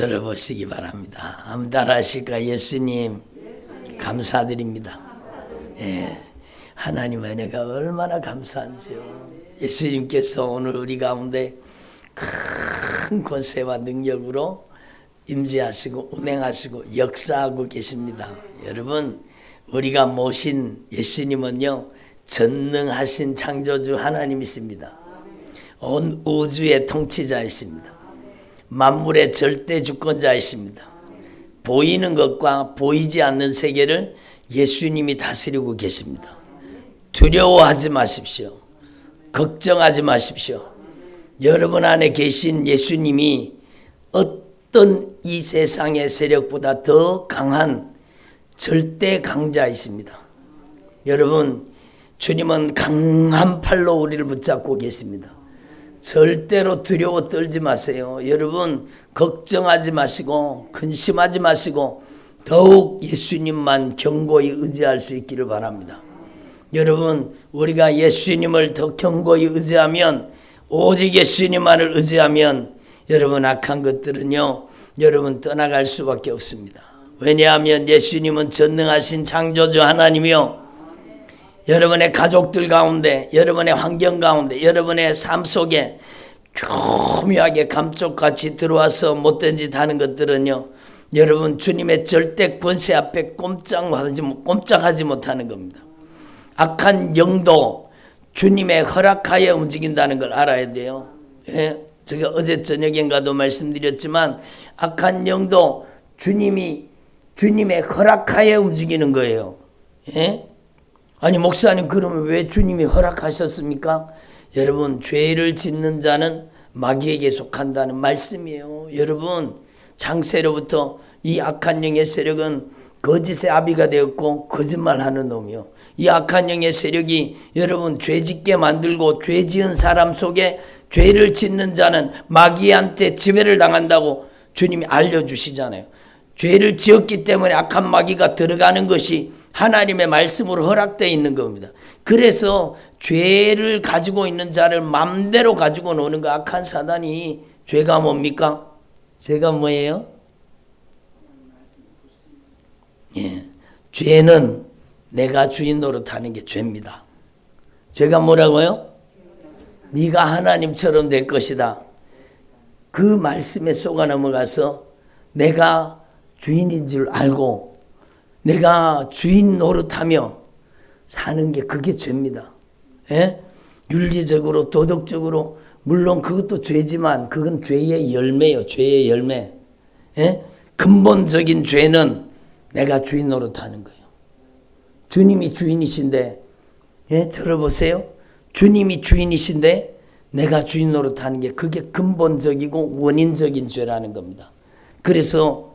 들어보시기 바랍니다. 한번 따라 하실까? 예수님 감사드립니다. 예, 하나님의 은혜가 얼마나 감사한지요. 예수님께서 오늘 우리 가운데 큰 권세와 능력으로 임재하시고 운행하시고 역사하고 계십니다. 여러분, 우리가 모신 예수님은요, 전능하신 창조주 하나님이십니다. 온 우주의 통치자이십니다. 만물의 절대 주권자이십니다. 보이는 것과 보이지 않는 세계를 예수님이 다스리고 계십니다. 두려워하지 마십시오. 걱정하지 마십시오. 여러분 안에 계신 예수님이 어떤 이 세상의 세력보다 더 강한 절대 강자이십니다. 여러분, 주님은 강한 팔로 우리를 붙잡고 계십니다. 절대로 두려워 떨지 마세요. 여러분, 걱정하지 마시고 근심하지 마시고 더욱 예수님만 견고히 의지할 수 있기를 바랍니다. 여러분, 우리가 예수님을 더 견고히 의지하면, 오직 예수님만을 의지하면 여러분, 악한 것들은요, 여러분 떠나갈 수밖에 없습니다. 왜냐하면 예수님은 전능하신 창조주 하나님이요, 여러분의 가족들 가운데, 여러분의 환경 가운데, 여러분의 삶 속에 교묘하게 감쪽같이 들어와서 못된 짓 하는 것들은요, 여러분 주님의 절대 권세 앞에 꼼짝하지 못하는 겁니다. 악한 영도 주님의 허락하에 움직인다는 걸 알아야 돼요. 예? 제가 어제 저녁인가도 말씀드렸지만 악한 영도 주님의 허락하에 움직이는 거예요. 예? 아니 목사님, 그러면 왜 주님이 허락하셨습니까? 여러분, 죄를 짓는 자는 마귀에게 속한다는 말씀이에요. 여러분, 창세로부터 이 악한 영의 세력은 거짓의 아비가 되었고 거짓말하는 놈이요, 이 악한 영의 세력이 여러분 죄 짓게 만들고 죄 지은 사람 속에 죄를 짓는 자는 마귀한테 지배를 당한다고 주님이 알려주시잖아요. 죄를 지었기 때문에 악한 마귀가 들어가는 것이 하나님의 말씀으로 허락되어 있는 겁니다. 그래서 죄를 가지고 있는 자를 맘대로 가지고 노는 거, 악한 사단이. 죄가 뭡니까? 죄가 뭐예요? 예, 죄는 내가 주인 노릇하는 게 죄입니다. 죄가 뭐라고요? 네가 하나님처럼 될 것이다. 그 말씀에 속아 넘어가서 내가 주인인 줄 알고 내가 주인 노릇하며 사는 게, 그게 죄입니다. 예? 윤리적으로 도덕적으로 물론 그것도 죄지만 그건 죄의 열매예요. 죄의 열매. 예? 근본적인 죄는 내가 주인 노릇하는 거예요. 주님이 주인이신데, 예? 저를 보세요. 주님이 주인이신데 내가 주인 노릇하는 게, 그게 근본적이고 원인적인 죄라는 겁니다. 그래서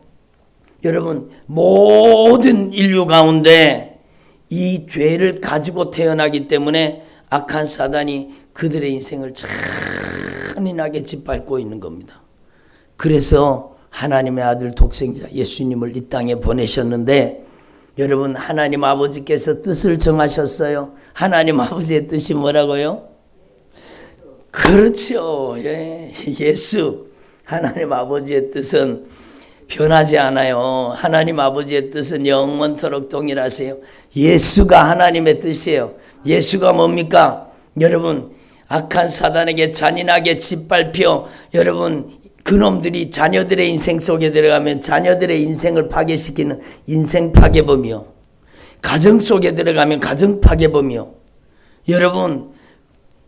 여러분, 모든 인류 가운데 이 죄를 가지고 태어나기 때문에 악한 사단이 그들의 인생을 잔인하게 짓밟고 있는 겁니다. 그래서 하나님의 아들 독생자 예수님을 이 땅에 보내셨는데, 여러분, 하나님 아버지께서 뜻을 정하셨어요. 하나님 아버지의 뜻이 뭐라고요? 그렇죠. 예. 예수, 하나님 아버지의 뜻은 변하지 않아요. 하나님 아버지의 뜻은 영원토록 동일하세요. 예수가 하나님의 뜻이에요. 예수가 뭡니까? 여러분, 악한 사단에게 잔인하게 짓밟혀 여러분 그놈들이 자녀들의 인생 속에 들어가면 자녀들의 인생을 파괴시키는 인생 파괴범이요, 가정 속에 들어가면 가정 파괴범이요, 여러분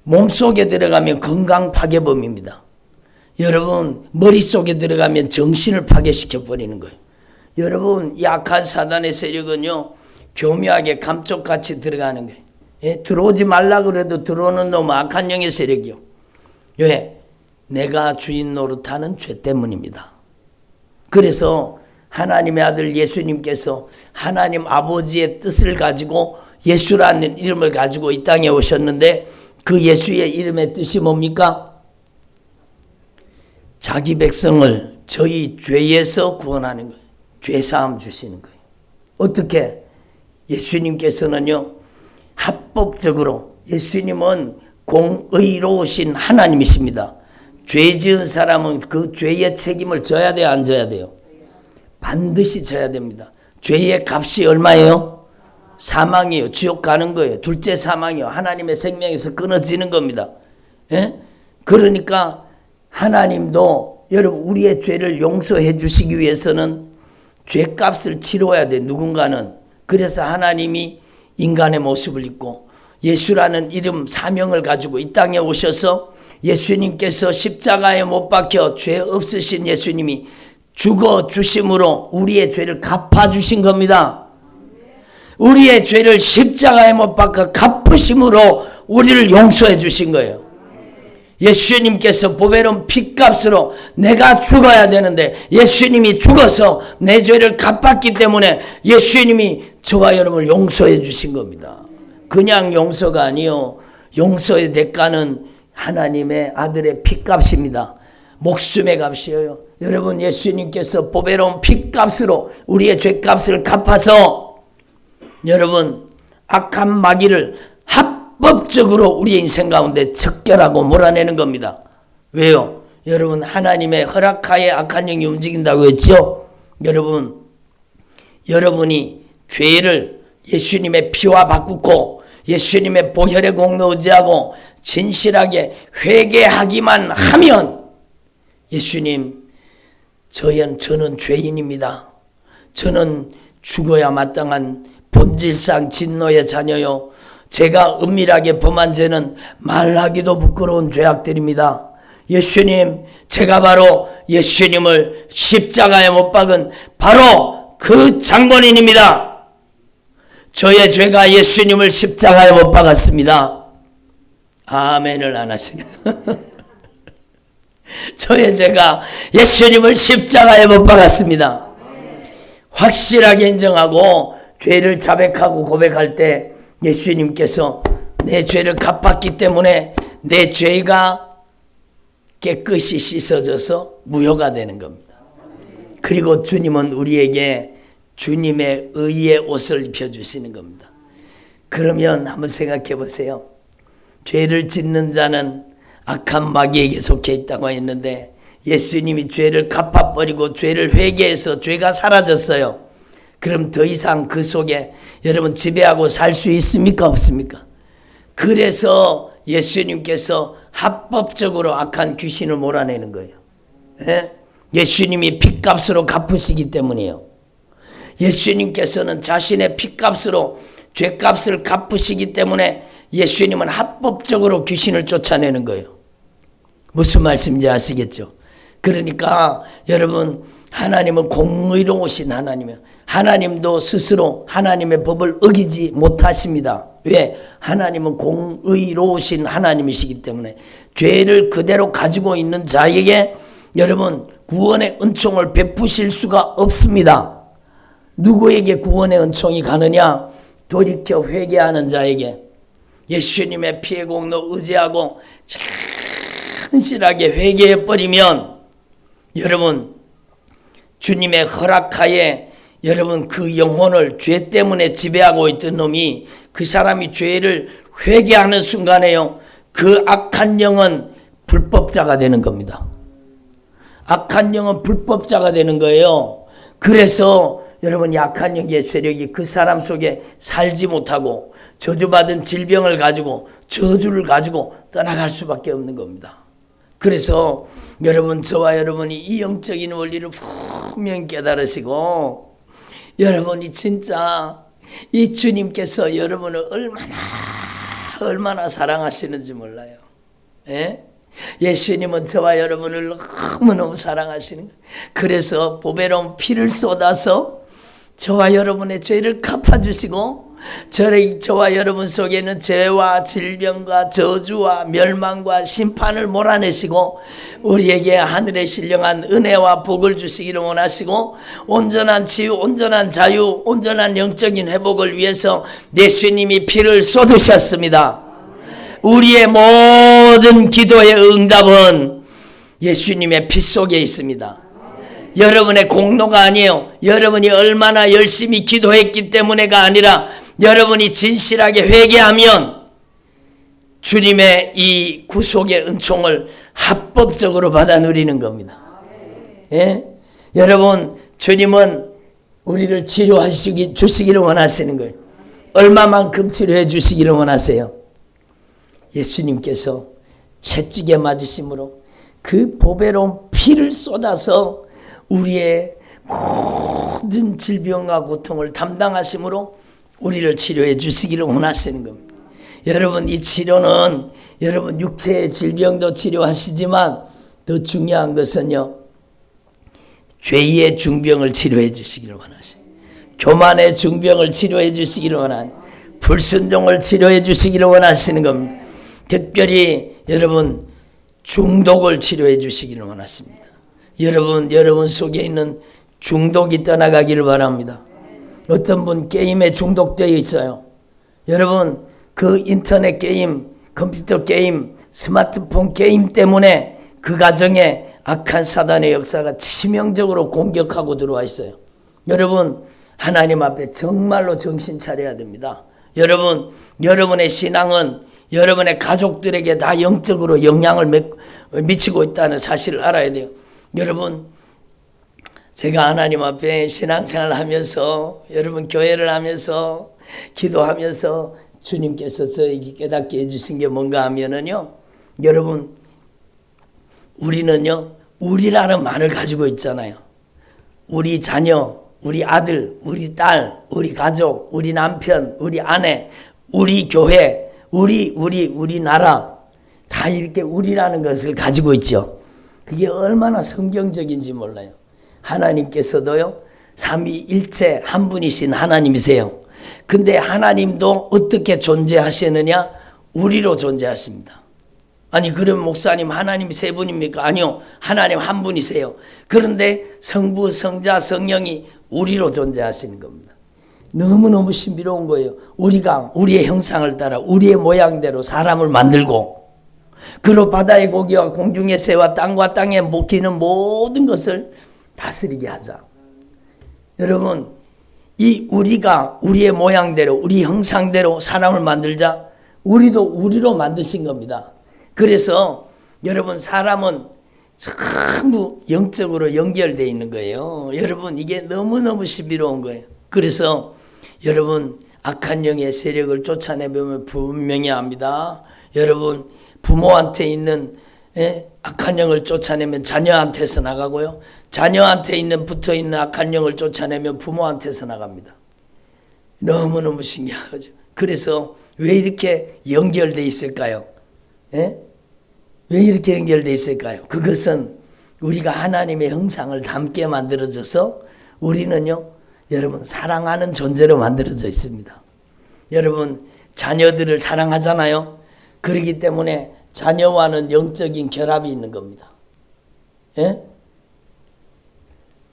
몸속에 들어가면 건강 파괴범입니다. 여러분 머릿속에 들어가면 정신을 파괴시켜 버리는 거예요. 여러분, 이 악한 사단의 세력은요, 교묘하게 감쪽같이 들어가는 거예요. 예? 들어오지 말라 그래도 들어오는 놈은 악한 영의 세력이요. 왜? 내가 주인 노릇하는 죄 때문입니다. 그래서 하나님의 아들 예수님께서 하나님 아버지의 뜻을 가지고 예수라는 이름을 가지고 이 땅에 오셨는데, 그 예수의 이름의 뜻이 뭡니까? 자기 백성을 저희 죄에서 구원하는 거예요. 죄사함 주시는 거예요. 어떻게? 예수님께서는요, 합법적으로, 예수님은 공의로우신 하나님이십니다. 죄 지은 사람은 그 죄의 책임을 져야 돼요, 안 져야 돼요? 반드시 져야 됩니다. 죄의 값이 얼마예요? 사망이에요. 지옥 가는 거예요. 둘째 사망이요. 하나님의 생명에서 끊어지는 겁니다. 예? 그러니까 하나님도 여러분 우리의 죄를 용서해 주시기 위해서는 죄값을 치러야 돼, 누군가는. 그래서 하나님이 인간의 모습을 입고 예수라는 이름 사명을 가지고 이 땅에 오셔서 예수님께서 십자가에 못 박혀 죄 없으신 예수님이 죽어 주심으로 우리의 죄를 갚아 주신 겁니다. 우리의 죄를 십자가에 못 박혀 갚으심으로 우리를 용서해 주신 거예요. 예수님께서 보배로운 피값으로 내가 죽어야 되는데 예수님이 죽어서 내 죄를 갚았기 때문에 예수님이 저와 여러분을 용서해 주신 겁니다. 그냥 용서가 아니요, 용서의 대가는 하나님의 아들의 피값입니다. 목숨의 값이에요. 여러분, 예수님께서 보배로운 피값으로 우리의 죄값을 갚아서 여러분 악한 마귀를 합법적으로 우리의 인생 가운데 척결하고 몰아내는 겁니다. 왜요? 여러분, 하나님의 허락하에 악한 영이 움직인다고 했죠? 여러분이 죄를 예수님의 피와 바꾸고 예수님의 보혈의 공로 의지하고 진실하게 회개하기만 하면 예수님, 저는 죄인입니다. 저는 죽어야 마땅한 본질상 진노의 자녀요. 제가 은밀하게 범한 죄는 말하기도 부끄러운 죄악들입니다. 예수님, 제가 바로 예수님을 십자가에 못 박은 바로 그 장본인입니다. 저의 죄가 예수님을 십자가에 못 박았습니다. 아멘을 안 하시네. 저의 죄가 예수님을 십자가에 못 박았습니다. 확실하게 인정하고 죄를 자백하고 고백할 때 예수님께서 내 죄를 갚았기 때문에 내 죄가 깨끗이 씻어져서 무효가 되는 겁니다. 그리고 주님은 우리에게 주님의 의의 옷을 입혀주시는 겁니다. 그러면 한번 생각해 보세요. 죄를 짓는 자는 악한 마귀에게 속해 있다고 했는데 예수님이 죄를 갚아버리고 죄를 회개해서 죄가 사라졌어요. 그럼 더 이상 그 속에 여러분 지배하고 살 수 있습니까? 없습니까? 그래서 예수님께서 합법적으로 악한 귀신을 몰아내는 거예요. 예? 예수님이 핏값으로 갚으시기 때문이에요. 예수님께서는 자신의 핏값으로 죄값을 갚으시기 때문에 예수님은 합법적으로 귀신을 쫓아내는 거예요. 무슨 말씀인지 아시겠죠? 그러니까 여러분, 하나님은 공의로우신 하나님이에요. 하나님도 스스로 하나님의 법을 어기지 못하십니다. 왜? 하나님은 공의로우신 하나님이시기 때문에 죄를 그대로 가지고 있는 자에게 여러분 구원의 은총을 베푸실 수가 없습니다. 누구에게 구원의 은총이 가느냐? 돌이켜 회개하는 자에게. 예수님의 피의 공로 의지하고 진실하게 회개해버리면 여러분 주님의 허락하에 여러분 그 영혼을 죄 때문에 지배하고 있던 놈이 그 사람이 죄를 회개하는 순간에요, 그 악한 영은 불법자가 되는 겁니다. 악한 영은 불법자가 되는 거예요. 그래서 여러분 약한 영의 세력이 그 사람 속에 살지 못하고 저주받은 질병을 가지고 저주를 가지고 떠나갈 수밖에 없는 겁니다. 그래서 여러분, 저와 여러분이 이 영적인 원리를 분명히 깨달으시고 여러분이 진짜 이 주님께서 여러분을 얼마나 사랑하시는지 몰라요. 예? 예수님은 저와 여러분을 너무너무 사랑하시는 거예요. 그래서 보배로운 피를 쏟아서 저와 여러분의 죄를 갚아주시고 저와 여러분 속에는 죄와 질병과 저주와 멸망과 심판을 몰아내시고 우리에게 하늘의 신령한 은혜와 복을 주시기를 원하시고 온전한 치유, 온전한 자유, 온전한 영적인 회복을 위해서 예수님이 피를 쏟으셨습니다. 우리의 모든 기도의 응답은 예수님의 피 속에 있습니다. 여러분의 공로가 아니에요. 여러분이 얼마나 열심히 기도했기 때문에가 아니라 여러분이 진실하게 회개하면 주님의 이 구속의 은총을 합법적으로 받아 누리는 겁니다. 예? 여러분, 주님은 우리를 주시기를 원하시는 거예요. 얼마만큼 치료해 주시기를 원하세요? 예수님께서 채찍에 맞으심으로 그 보배로운 피를 쏟아서 우리의 모든 질병과 고통을 담당하심으로 우리를 치료해 주시기를 원하시는 겁니다. 여러분, 이 치료는 여러분 육체의 질병도 치료하시지만 더 중요한 것은요, 죄의 중병을 치료해 주시기를 원하셔요. 교만의 중병을 치료해 주시기를 원하는, 불순종을 치료해 주시기를 원하시는 겁니다. 특별히 여러분 중독을 치료해 주시기를 원하십니다. 여러분 속에 있는 중독이 떠나가기를 바랍니다. 어떤 분 게임에 중독되어 있어요. 여러분 그 인터넷 게임, 컴퓨터 게임, 스마트폰 게임 때문에 그 가정에 악한 사단의 역사가 치명적으로 공격하고 들어와 있어요. 여러분 하나님 앞에 정말로 정신 차려야 됩니다. 여러분, 여러분의 신앙은 여러분의 가족들에게 다 영적으로 영향을 미치고 있다는 사실을 알아야 돼요. 여러분, 제가 하나님 앞에 신앙생활을 하면서, 여러분 교회를 하면서, 기도하면서 주님께서 저에게 깨닫게 해주신 게 뭔가 하면은요, 여러분, 우리는요, 우리라는 말을 가지고 있잖아요. 우리 자녀, 우리 아들, 우리 딸, 우리 가족, 우리 남편, 우리 아내, 우리 교회, 우리 나라, 다 이렇게 우리라는 것을 가지고 있죠. 그게 얼마나 성경적인지 몰라요. 하나님께서도요, 삼위일체 한 분이신 하나님이세요. 근데 하나님도 어떻게 존재하시느냐? 우리로 존재하십니다. 아니, 그럼 목사님 하나님 세 분입니까? 아니요, 하나님 한 분이세요. 그런데 성부, 성자, 성령이 우리로 존재하시는 겁니다. 너무너무 신비로운 거예요. 우리가 우리의 형상을 따라 우리의 모양대로 사람을 만들고, 그로 바다의 고기와 공중의 새와 땅과 땅에 기는 모든 것을 다스리게 하자. 여러분, 이 우리가 우리의 모양대로 우리 형상대로 사람을 만들자. 우리도 우리로 만드신 겁니다. 그래서 여러분, 사람은 전부 영적으로 연결되어 있는 거예요. 여러분, 이게 너무너무 신비로운 거예요. 그래서 여러분, 악한 영의 세력을 쫓아내보면 분명히 압니다. 여러분, 부모한테 있는 악한 영을 쫓아내면 자녀한테서 나가고요, 자녀한테 붙어있는 악한 영을 쫓아내면 부모한테서 나갑니다. 너무너무 신기하죠. 그래서 왜 이렇게 연결되어 있을까요? 왜 이렇게 연결되어 있을까요? 그것은 우리가 하나님의 형상을 닮게 만들어져서 우리는요, 여러분, 사랑하는 존재로 만들어져 있습니다. 여러분, 자녀들을 사랑하잖아요. 그렇기 때문에 자녀와는 영적인 결합이 있는 겁니다. 예?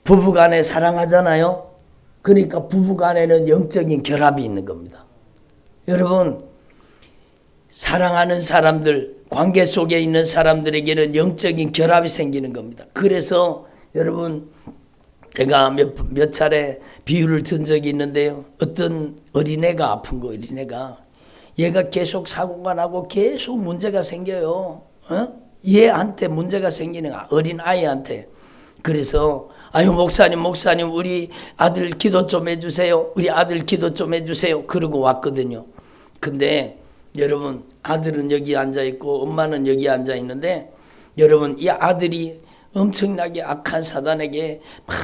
부부간에 사랑하잖아요. 그러니까 부부간에는 영적인 결합이 있는 겁니다. 여러분, 사랑하는 사람들, 관계 속에 있는 사람들에게는 영적인 결합이 생기는 겁니다. 그래서 여러분, 제가 몇 차례 비유를 든 적이 있는데요. 어떤 어린애가 아픈 거, 어린애가. 얘가 계속 사고가 나고 계속 문제가 생겨요. 얘한테 문제가 생기는 거야, 어린 아이한테. 그래서 아유, 목사님, 우리 아들 기도 좀 해주세요. 우리 아들 기도 좀 해주세요. 그러고 왔거든요. 근데 여러분, 아들은 여기 앉아있고 엄마는 여기 앉아있는데, 여러분, 이 아들이 엄청나게 악한 사단에게 막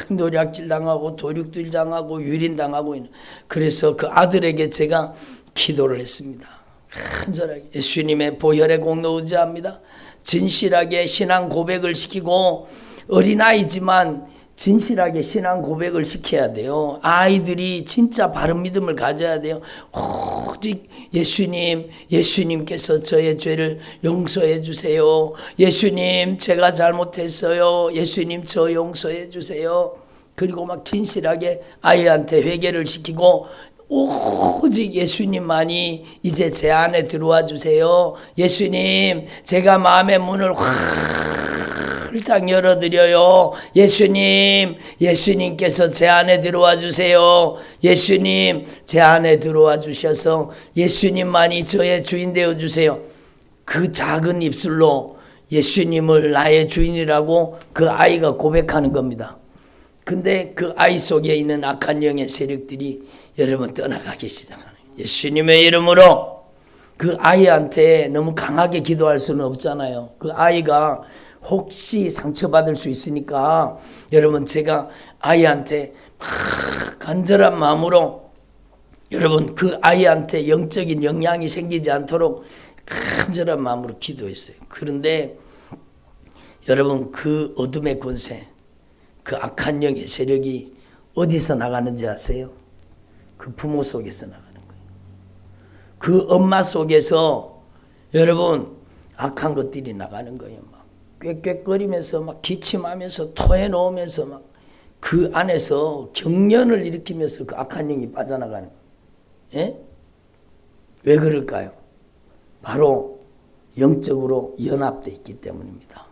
노략질 당하고 도륙질 당하고 유린 당하고 있는, 그래서 그 아들에게 제가 기도를 했습니다. 간절하게 예수님의 보혈의 공로 의지합니다. 진실하게 신앙 고백을 시키고, 어린아이지만 진실하게 신앙 고백을 시켜야 돼요. 아이들이 진짜 바른 믿음을 가져야 돼요. 오직 예수님께서 저의 죄를 용서해 주세요. 예수님, 제가 잘못했어요. 예수님, 저 용서해 주세요. 그리고 막 진실하게 아이한테 회개를 시키고, 오직 예수님만이 이제 제 안에 들어와 주세요. 예수님, 제가 마음의 문을 활짝 열어드려요. 예수님께서 제 안에 들어와 주세요. 예수님, 제 안에 들어와 주셔서 예수님만이 저의 주인 되어 주세요. 그 작은 입술로 예수님을 나의 주인이라고 그 아이가 고백하는 겁니다. 근데 그 아이 속에 있는 악한 영의 세력들이 여러분 떠나가기 시작하는 거예요. 예수님의 이름으로 그 아이한테 너무 강하게 기도할 수는 없잖아요. 그 아이가 혹시 상처받을 수 있으니까 여러분 제가 아이한테 간절한 마음으로 여러분 그 아이한테 영적인 영향이 생기지 않도록 간절한 마음으로 기도했어요. 그런데 여러분 그 어둠의 권세, 그 악한 영의 세력이 어디서 나가는지 아세요? 그 부모 속에서 나가는 거예요. 그 엄마 속에서 여러분 악한 것들이 나가는 거예요. 막 꽥꽥거리면서 막 기침하면서 토해 놓으면서 막 그 안에서 경련을 일으키면서 그 악한 영이 빠져나가는 거예요. 예? 왜 그럴까요? 바로 영적으로 연합되어 있기 때문입니다.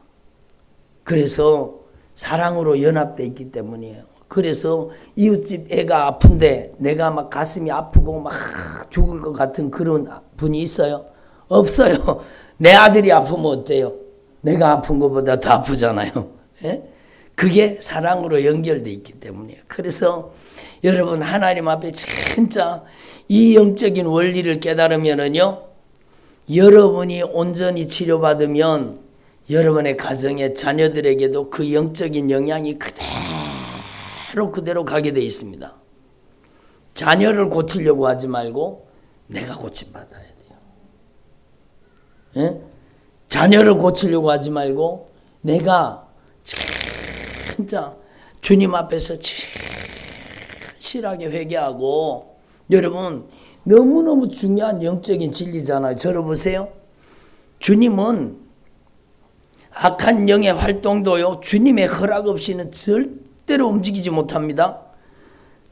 그래서 사랑으로 연합되어 있기 때문이에요. 그래서 이웃집 애가 아픈데 내가 막 가슴이 아프고 막 죽을 것 같은 그런 분이 있어요? 없어요. 내 아들이 아프면 어때요? 내가 아픈 것보다 더 아프잖아요. 예? 그게 사랑으로 연결되어 있기 때문이에요. 그래서 여러분 하나님 앞에 진짜 이 영적인 원리를 깨달으면은요, 여러분이 온전히 치료받으면 여러분의 가정의 자녀들에게도 그 영적인 영향이 그대로 가게 되어 있습니다. 자녀를 고치려고 하지 말고 내가 고침받아야 돼요. 예? 자녀를 고치려고 하지 말고 내가 진짜 주님 앞에서 실하게 회개하고, 여러분 너무너무 중요한 영적인 진리잖아요. 저를 보세요. 주님은 악한 영의 활동도요, 주님의 허락 없이는 절대로 움직이지 못합니다.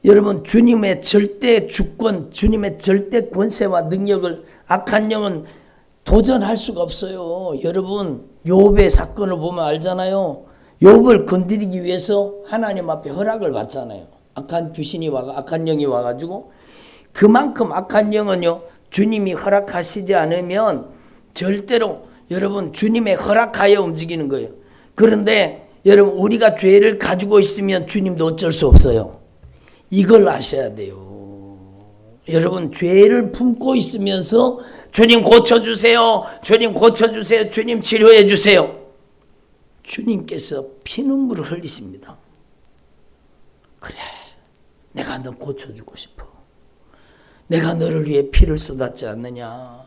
여러분 주님의 절대 주권, 주님의 절대 권세와 능력을 악한 영은 도전할 수가 없어요. 여러분 욥의 사건을 보면 알잖아요. 욥을 건드리기 위해서 하나님 앞에 허락을 받잖아요. 악한 귀신이 악한 영이 와가지고, 그만큼 악한 영은요, 주님이 허락하시지 않으면 절대로 여러분 주님의 허락하여 움직이는 거예요. 그런데 여러분 우리가 죄를 가지고 있으면 주님도 어쩔 수 없어요. 이걸 아셔야 돼요. 여러분 죄를 품고 있으면서 주님 고쳐주세요, 주님 고쳐주세요, 주님 치료해 주세요. 주님께서 피눈물을 흘리십니다. 그래, 내가 너 고쳐주고 싶어. 내가 너를 위해 피를 쏟았지 않느냐.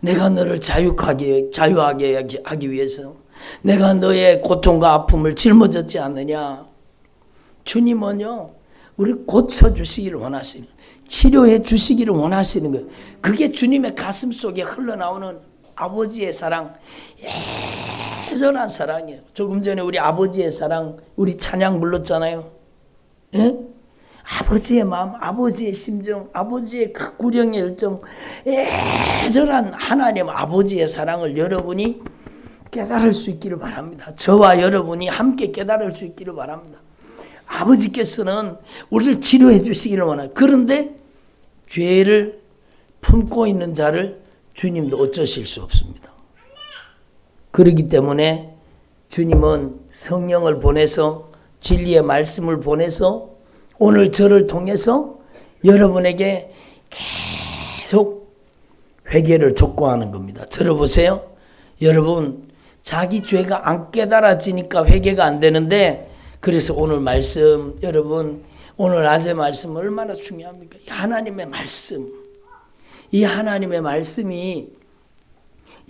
내가 너를 자유하게 하기 위해서 내가 너의 고통과 아픔을 짊어졌지 않느냐. 주님은요, 우리 고쳐주시기를 원하시는, 치료해 주시기를 원하시는 거예요. 그게 주님의 가슴 속에 흘러나오는 아버지의 사랑, 애절한 사랑이에요. 조금 전에 우리 아버지의 사랑, 우리 찬양 불렀잖아요. 예? 아버지의 마음, 아버지의 심정, 아버지의 그 구령의 열정, 애절한 하나님 아버지의 사랑을 여러분이 깨달을 수 있기를 바랍니다. 저와 여러분이 함께 깨달을 수 있기를 바랍니다. 아버지께서는 우리를 치료해 주시기를 원해요. 그런데 죄를 품고 있는 자를 주님도 어쩌실 수 없습니다. 그렇기 때문에 주님은 성령을 보내서, 진리의 말씀을 보내서 오늘 저를 통해서 여러분에게 계속 회개를 촉구하는 겁니다. 들어보세요. 여러분 자기 죄가 안 깨달아지니까 회개가 안 되는데, 그래서 오늘 말씀, 여러분 오늘 낮의 말씀 얼마나 중요합니까? 이 하나님의 말씀, 이 하나님의 말씀이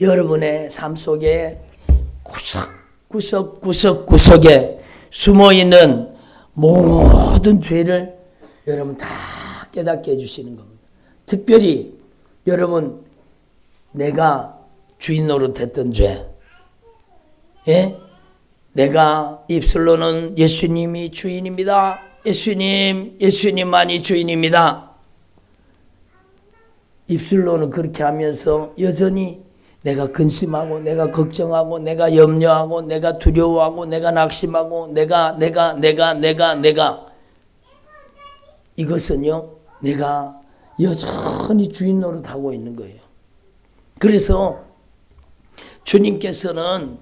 여러분의 삶 속에 구석구석에 숨어있는 모든 죄를 여러분 다 깨닫게 해주시는 겁니다. 특별히 여러분 내가 주인 노릇했던 죄, 예? 내가 입술로는 예수님이 주인입니다, 예수님만이 주인입니다, 입술로는 그렇게 하면서 여전히 내가 근심하고, 내가 걱정하고, 내가 염려하고, 내가 두려워하고, 내가 낙심하고, 내가 이것은요, 내가 여전히 주인 노릇하고 있는 거예요. 그래서 주님께서는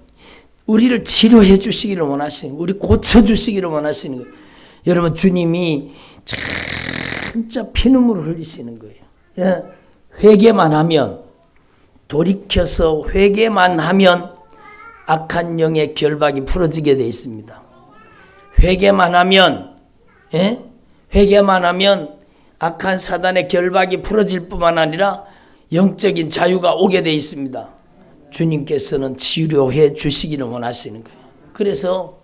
우리를 치료해 주시기를 원하시는 거예요. 우리 고쳐주시기를 원하시는 거예요. 여러분, 주님이 진짜 피눈물을 흘리시는 거예요. 예, 회개만 하면, 돌이켜서 회개만 하면 악한 영의 결박이 풀어지게 되어 있습니다. 회개만 하면, 예? 회개만 하면 악한 사단의 결박이 풀어질 뿐만 아니라 영적인 자유가 오게 되어 있습니다. 주님께서는 치료해 주시기를 원하시는 거예요. 그래서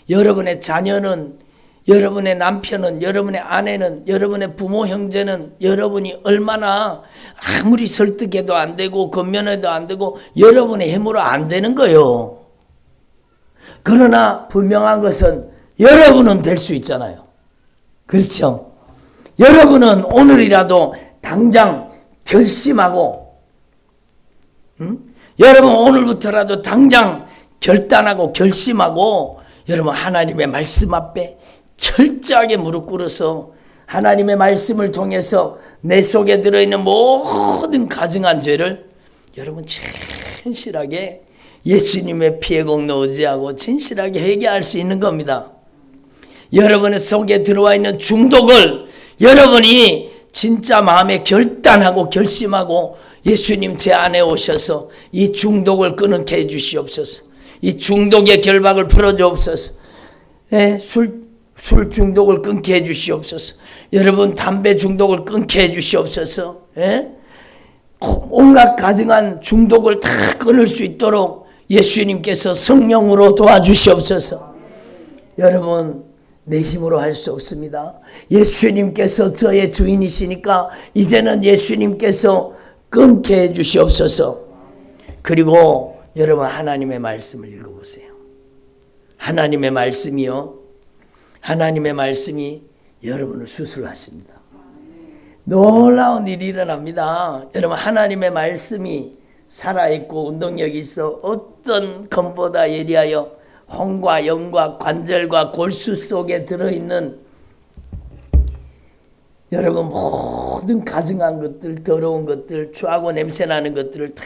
여러분의 자녀는, 여러분의 남편은, 여러분의 아내는, 여러분의 부모 형제는 여러분이 얼마나 아무리 설득해도 안 되고 건면해도 안 되고 여러분의 힘으로 안 되는 거예요. 그러나 분명한 것은 여러분은 될 수 있잖아요. 그렇죠? 여러분은 오늘이라도 당장 결심하고, 여러분 오늘부터라도 당장 결단하고 결심하고 여러분 하나님의 말씀 앞에 철저하게 무릎 꿇어서 하나님의 말씀을 통해서 내 속에 들어있는 모든 가증한 죄를 여러분 진실하게 예수님의 피에 공로 의지하고 진실하게 회개할 수 있는 겁니다. 여러분의 속에 들어와 있는 중독을 여러분이 진짜 마음에 결단하고 결심하고 예수님 제 안에 오셔서 이 중독을 끊게 해주시옵소서. 이 중독의 결박을 풀어주옵소서. 술 중독을 끊게 해주시옵소서. 여러분 담배 중독을 끊게 해주시옵소서. 온갖 가증한 중독을 다 끊을 수 있도록 예수님께서 성령으로 도와주시옵소서. 여러분 내 힘으로 할 수 없습니다. 예수님께서 저의 주인이시니까 이제는 예수님께서 끊게 해주시옵소서. 그리고 여러분 하나님의 말씀을 읽어보세요. 하나님의 말씀이요, 하나님의 말씀이 여러분을 수술하십니다. 놀라운 일이 일어납니다. 여러분 하나님의 말씀이 살아있고 운동력이 있어 어떤 검보다 예리하여 혼과 영과 관절과 골수 속에 들어있는 여러분 모든 가증한 것들, 더러운 것들, 추하고 냄새나는 것들을 다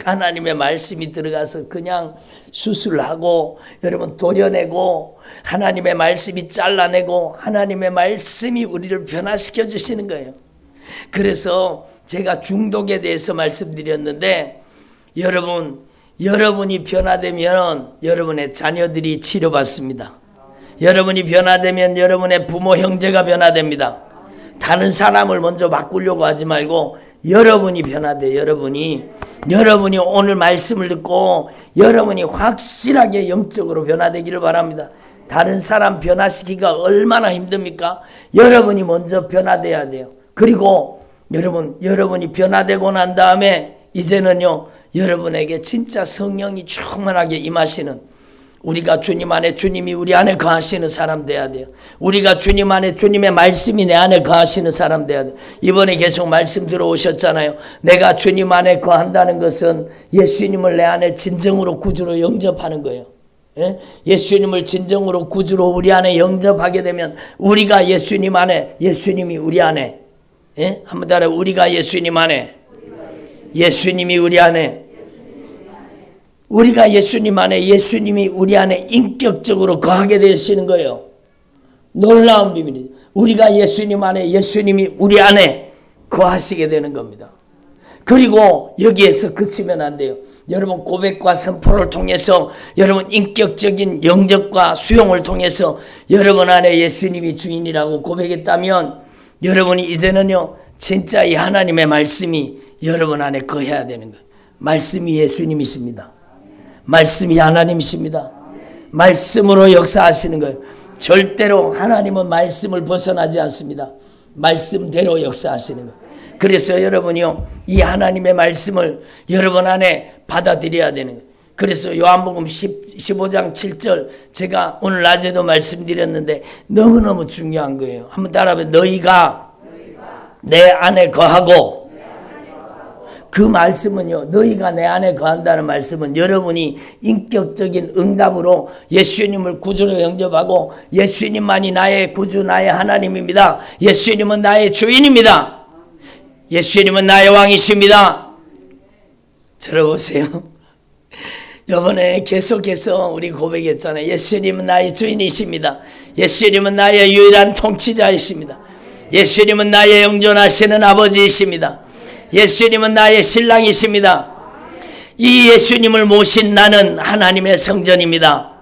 하나님의 말씀이 들어가서 그냥 수술하고 여러분 도려내고 하나님의 말씀이 잘라내고 하나님의 말씀이 우리를 변화시켜 주시는 거예요. 그래서 제가 중독에 대해서 말씀드렸는데 여러분이 변화되면 여러분의 자녀들이 치료받습니다. 여러분이 변화되면 여러분의 부모 형제가 변화됩니다. 다른 사람을 먼저 바꾸려고 하지 말고 여러분이 변화돼. 여러분이 오늘 말씀을 듣고 여러분이 확실하게 영적으로 변화되기를 바랍니다. 다른 사람 변화시키기가 얼마나 힘듭니까? 여러분이 먼저 변화돼야 돼요. 그리고 여러분이 변화되고 난 다음에 이제는요 여러분에게 진짜 성령이 충만하게 임하시는, 우리가 주님 안에 주님이 우리 안에 거하시는 사람 돼야 돼요. 우리가 주님 안에 주님의 말씀이 내 안에 거하시는 사람 돼야 돼요. 이번에 계속 말씀 들어오셨잖아요. 내가 주님 안에 거한다는 것은 예수님을 내 안에 진정으로 구주로 영접하는 거예요. 예수님을 진정으로 구주로 우리 안에 영접하게 되면 우리가 예수님 안에, 예수님이 우리 안에, 한번 따라, 우리가 예수님 안에, 예수님이 우리 안에, 우리가 예수님 안에, 예수님이 우리 안에 인격적으로 거하게 되시는 거예요. 놀라운 비밀이죠. 우리가 예수님 안에, 예수님이 우리 안에 거하시게 되는 겁니다. 그리고 여기에서 그치면 안 돼요. 여러분 고백과 선포를 통해서, 여러분 인격적인 영접과 수용을 통해서 여러분 안에 예수님이 주인이라고 고백했다면 여러분이 이제는요 진짜 이 하나님의 말씀이 여러분 안에 거해야 되는 거예요. 말씀이 예수님이십니다. 말씀이 하나님이십니다. 말씀으로 역사하시는 거예요. 절대로 하나님은 말씀을 벗어나지 않습니다. 말씀대로 역사하시는 거예요. 그래서 여러분이요 이 하나님의 말씀을 여러분 안에 받아들여야 되는 거예요. 그래서 요한복음 15장 7절 제가 오늘 낮에도 말씀드렸는데 너무너무 중요한 거예요. 한번 따라해보세요. 너희가 내 안에 거하고, 그 말씀은요 너희가 내 안에 거한다는 말씀은 여러분이 인격적인 응답으로 예수님을 구주로 영접하고 예수님만이 나의 구주, 나의 하나님입니다. 예수님은 나의 주인입니다. 예수님은 나의 왕이십니다. 들어보세요. 이번에 계속해서 우리 고백했잖아요. 예수님은 나의 주인이십니다. 예수님은 나의 유일한 통치자이십니다. 예수님은 나의 영존하시는 아버지이십니다. 예수님은 나의 신랑이십니다. 이 예수님을 모신 나는 하나님의 성전입니다.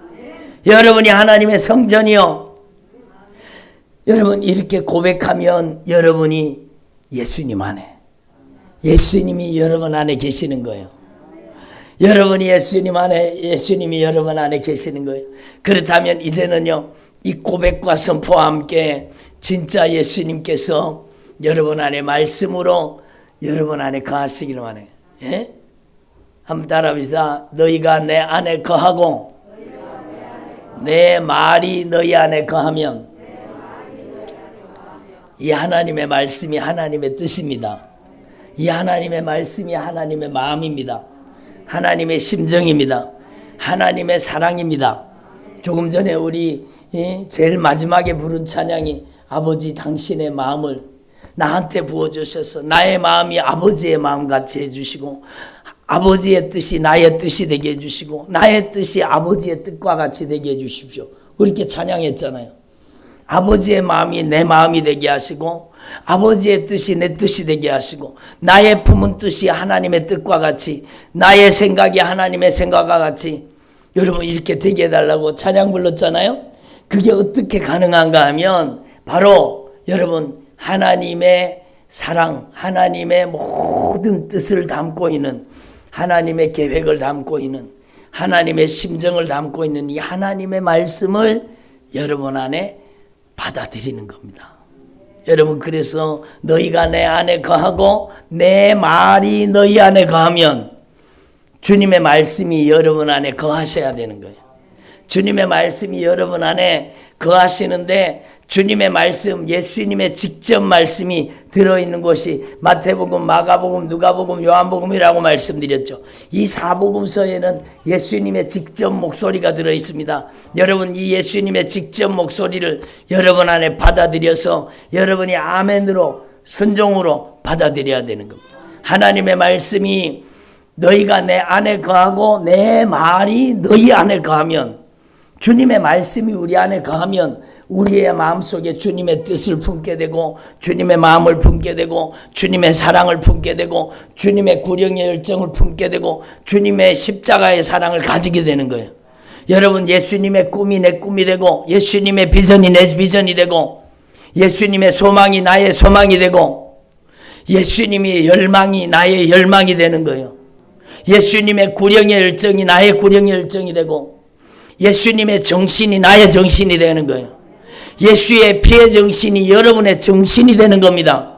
여러분이 하나님의 성전이요. 여러분 이렇게 고백하면 여러분이 예수님 안에, 예수님이 여러분 안에 계시는 거예요. 여러분이 예수님 안에, 예수님이 여러분 안에 계시는 거예요. 그렇다면 이제는요, 이 고백과 선포와 함께 진짜 예수님께서 여러분 안에 말씀으로 여러분 안에 거하시기를 원해요. 예? 한번 따라합시다. 너희가 내 안에 거하고 내 말이 너희 안에 거하면, 이 하나님의 말씀이 하나님의 뜻입니다. 이 하나님의 말씀이 하나님의 마음입니다. 하나님의 심정입니다. 하나님의 사랑입니다. 조금 전에 우리 제일 마지막에 부른 찬양이 아버지 당신의 마음을 나한테 부어주셔서 나의 마음이 아버지의 마음같이 해주시고, 아버지의 뜻이 나의 뜻이 되게 해주시고, 나의 뜻이 아버지의 뜻과 같이 되게 해주십시오. 그렇게 찬양했잖아요. 아버지의 마음이 내 마음이 되게 하시고, 아버지의 뜻이 내 뜻이 되게 하시고, 나의 품은 뜻이 하나님의 뜻과 같이, 나의 생각이 하나님의 생각과 같이 여러분 이렇게 되게 해달라고 찬양 불렀잖아요. 그게 어떻게 가능한가 하면 바로 여러분 하나님의 사랑, 하나님의 모든 뜻을 담고 있는, 하나님의 계획을 담고 있는, 하나님의 심정을 담고 있는 이 하나님의 말씀을 여러분 안에 받아들이는 겁니다. 여러분 그래서 너희가 내 안에 거하고 내 말이 너희 안에 거하면, 주님의 말씀이 여러분 안에 거하셔야 되는 거예요. 주님의 말씀이 여러분 안에 거하시는데, 주님의 말씀, 예수님의 직접 말씀이 들어있는 곳이 마태복음, 마가복음, 누가복음, 요한복음이라고 말씀드렸죠. 이 사복음서에는 예수님의 직접 목소리가 들어있습니다. 여러분 이 예수님의 직접 목소리를 여러분 안에 받아들여서 여러분이 아멘으로, 순종으로 받아들여야 되는 겁니다. 하나님의 말씀이 너희가 내 안에 거하고 내 말이 너희 안에 거하면, 주님의 말씀이 우리 안에 거하면 우리의 마음속에 주님의 뜻을 품게 되고, 주님의 마음을 품게 되고, 주님의 사랑을 품게 되고, 주님의 구령의 열정을 품게 되고, 주님의 십자가의 사랑을 가지게 되는 거예요. 여러분 예수님의 꿈이 내 꿈이 되고, 예수님의 비전이 내 비전이 되고, 예수님의 소망이 나의 소망이 되고, 예수님의 열망이 나의 열망이 되는 거예요. 예수님의 구령의 열정이 나의 구령의 열정이 되고, 예수님의 정신이 나의 정신이 되는 거예요. 예수의 피의 정신이 여러분의 정신이 되는 겁니다.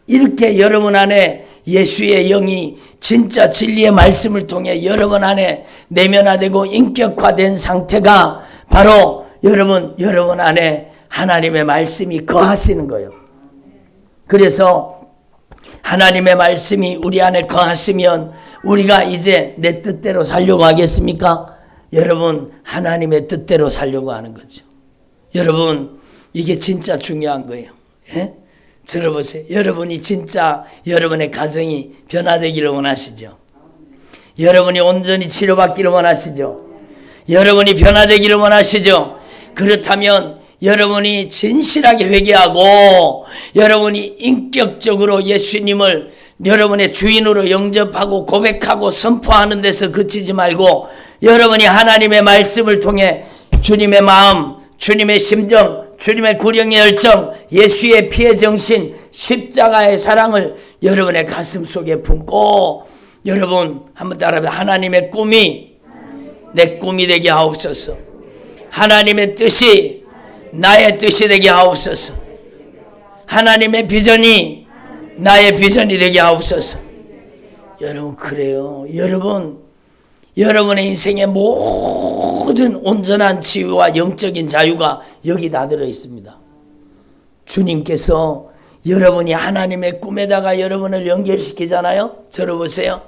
이렇게 여러분 안에 예수의 영이 진짜 진리의 말씀을 통해 여러분 안에 내면화되고 인격화된 상태가 바로 여러분 안에 하나님의 말씀이 거하시는 거예요. 그래서 하나님의 말씀이 우리 안에 거하시면 우리가 이제 내 뜻대로 살려고 하겠습니까? 여러분 하나님의 뜻대로 살려고 하는 거죠. 여러분 이게 진짜 중요한 거예요. 예? 들어보세요. 여러분이 진짜 여러분의 가정이 변화되기를 원하시죠? 여러분이 온전히 치료받기를 원하시죠? 여러분이 변화되기를 원하시죠? 그렇다면 여러분이 진실하게 회개하고 여러분이 인격적으로 예수님을 여러분의 주인으로 영접하고 고백하고 선포하는 데서 그치지 말고, 여러분이 하나님의 말씀을 통해 주님의 마음, 주님의 심정, 주님의 구령의 열정, 예수의 피의 정신, 십자가의 사랑을 여러분의 가슴 속에 품고, 여러분 한번 따라해보세요. 하나님의 꿈이 내 꿈이 되게 하옵소서. 하나님의 뜻이 나의 뜻이 되게 하옵소서. 하나님의 비전이 나의 비전이 되게 하옵소서. 여러분 그래요. 여러분의 인생의 모든 온전한 치유와 영적인 자유가 여기 다 들어 있습니다. 주님께서 여러분이 하나님의 꿈에다가 여러분을 연결시키잖아요. 들어보세요.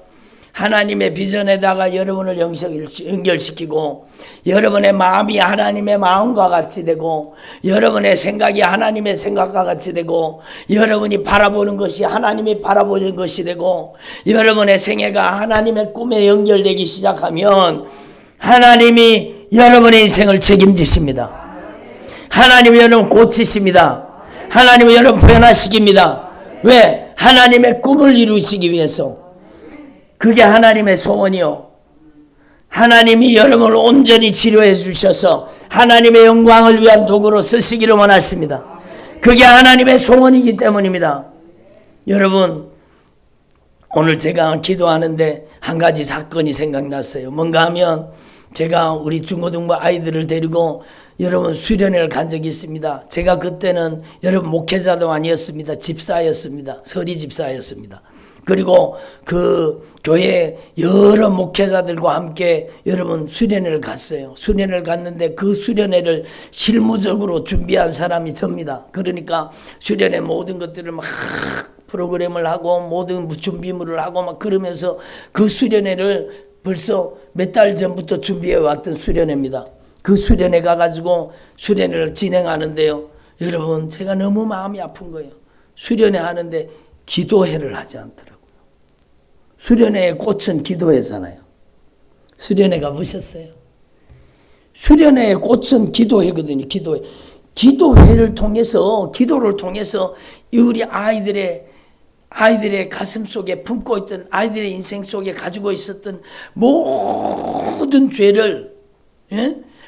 하나님의 비전에다가 여러분을 연결시키고 여러분의 마음이 하나님의 마음과 같이 되고 여러분의 생각이 하나님의 생각과 같이 되고 여러분이 바라보는 것이 하나님이 바라보는 것이 되고 여러분의 생애가 하나님의 꿈에 연결되기 시작하면 하나님이 여러분의 인생을 책임지십니다. 하나님이 여러분 고치십니다. 하나님이 여러분 변화시킵니다. 왜? 하나님의 꿈을 이루시기 위해서. 그게 하나님의 소원이요. 하나님이 여러분을 온전히 치료해 주셔서 하나님의 영광을 위한 도구로 쓰시기를 원하십니다. 그게 하나님의 소원이기 때문입니다. 여러분, 오늘 제가 기도하는데 한 가지 사건이 생각났어요. 뭔가 하면 제가 우리 중고등부 아이들을 데리고 여러분 수련회를 간 적이 있습니다. 제가 그때는 여러분 목회자도 아니었습니다. 집사였습니다. 서리 집사였습니다. 그리고 그 교회 여러 목회자들과 함께 여러분 수련회를 갔어요. 수련회를 갔는데 그 수련회를 실무적으로 준비한 사람이 접니다. 그러니까 수련회 모든 것들을 막 프로그램을 하고 모든 준비물을 하고 막 그러면서 그 수련회를 벌써 몇 달 전부터 준비해 왔던 수련회입니다. 그 수련회 가가지고 수련회를 진행하는데요. 여러분 제가 너무 마음이 아픈 거예요. 수련회 하는데 기도회를 하지 않더라고요. 수련회의 꽃은 기도회잖아요. 수련회 가보셨어요? 수련회의 꽃은 기도회거든요. 기도회. 기도회를 통해서 기도를 통해서 우리 아이들의 가슴 속에 품고 있던 아이들의 인생 속에 가지고 있었던 모든 죄를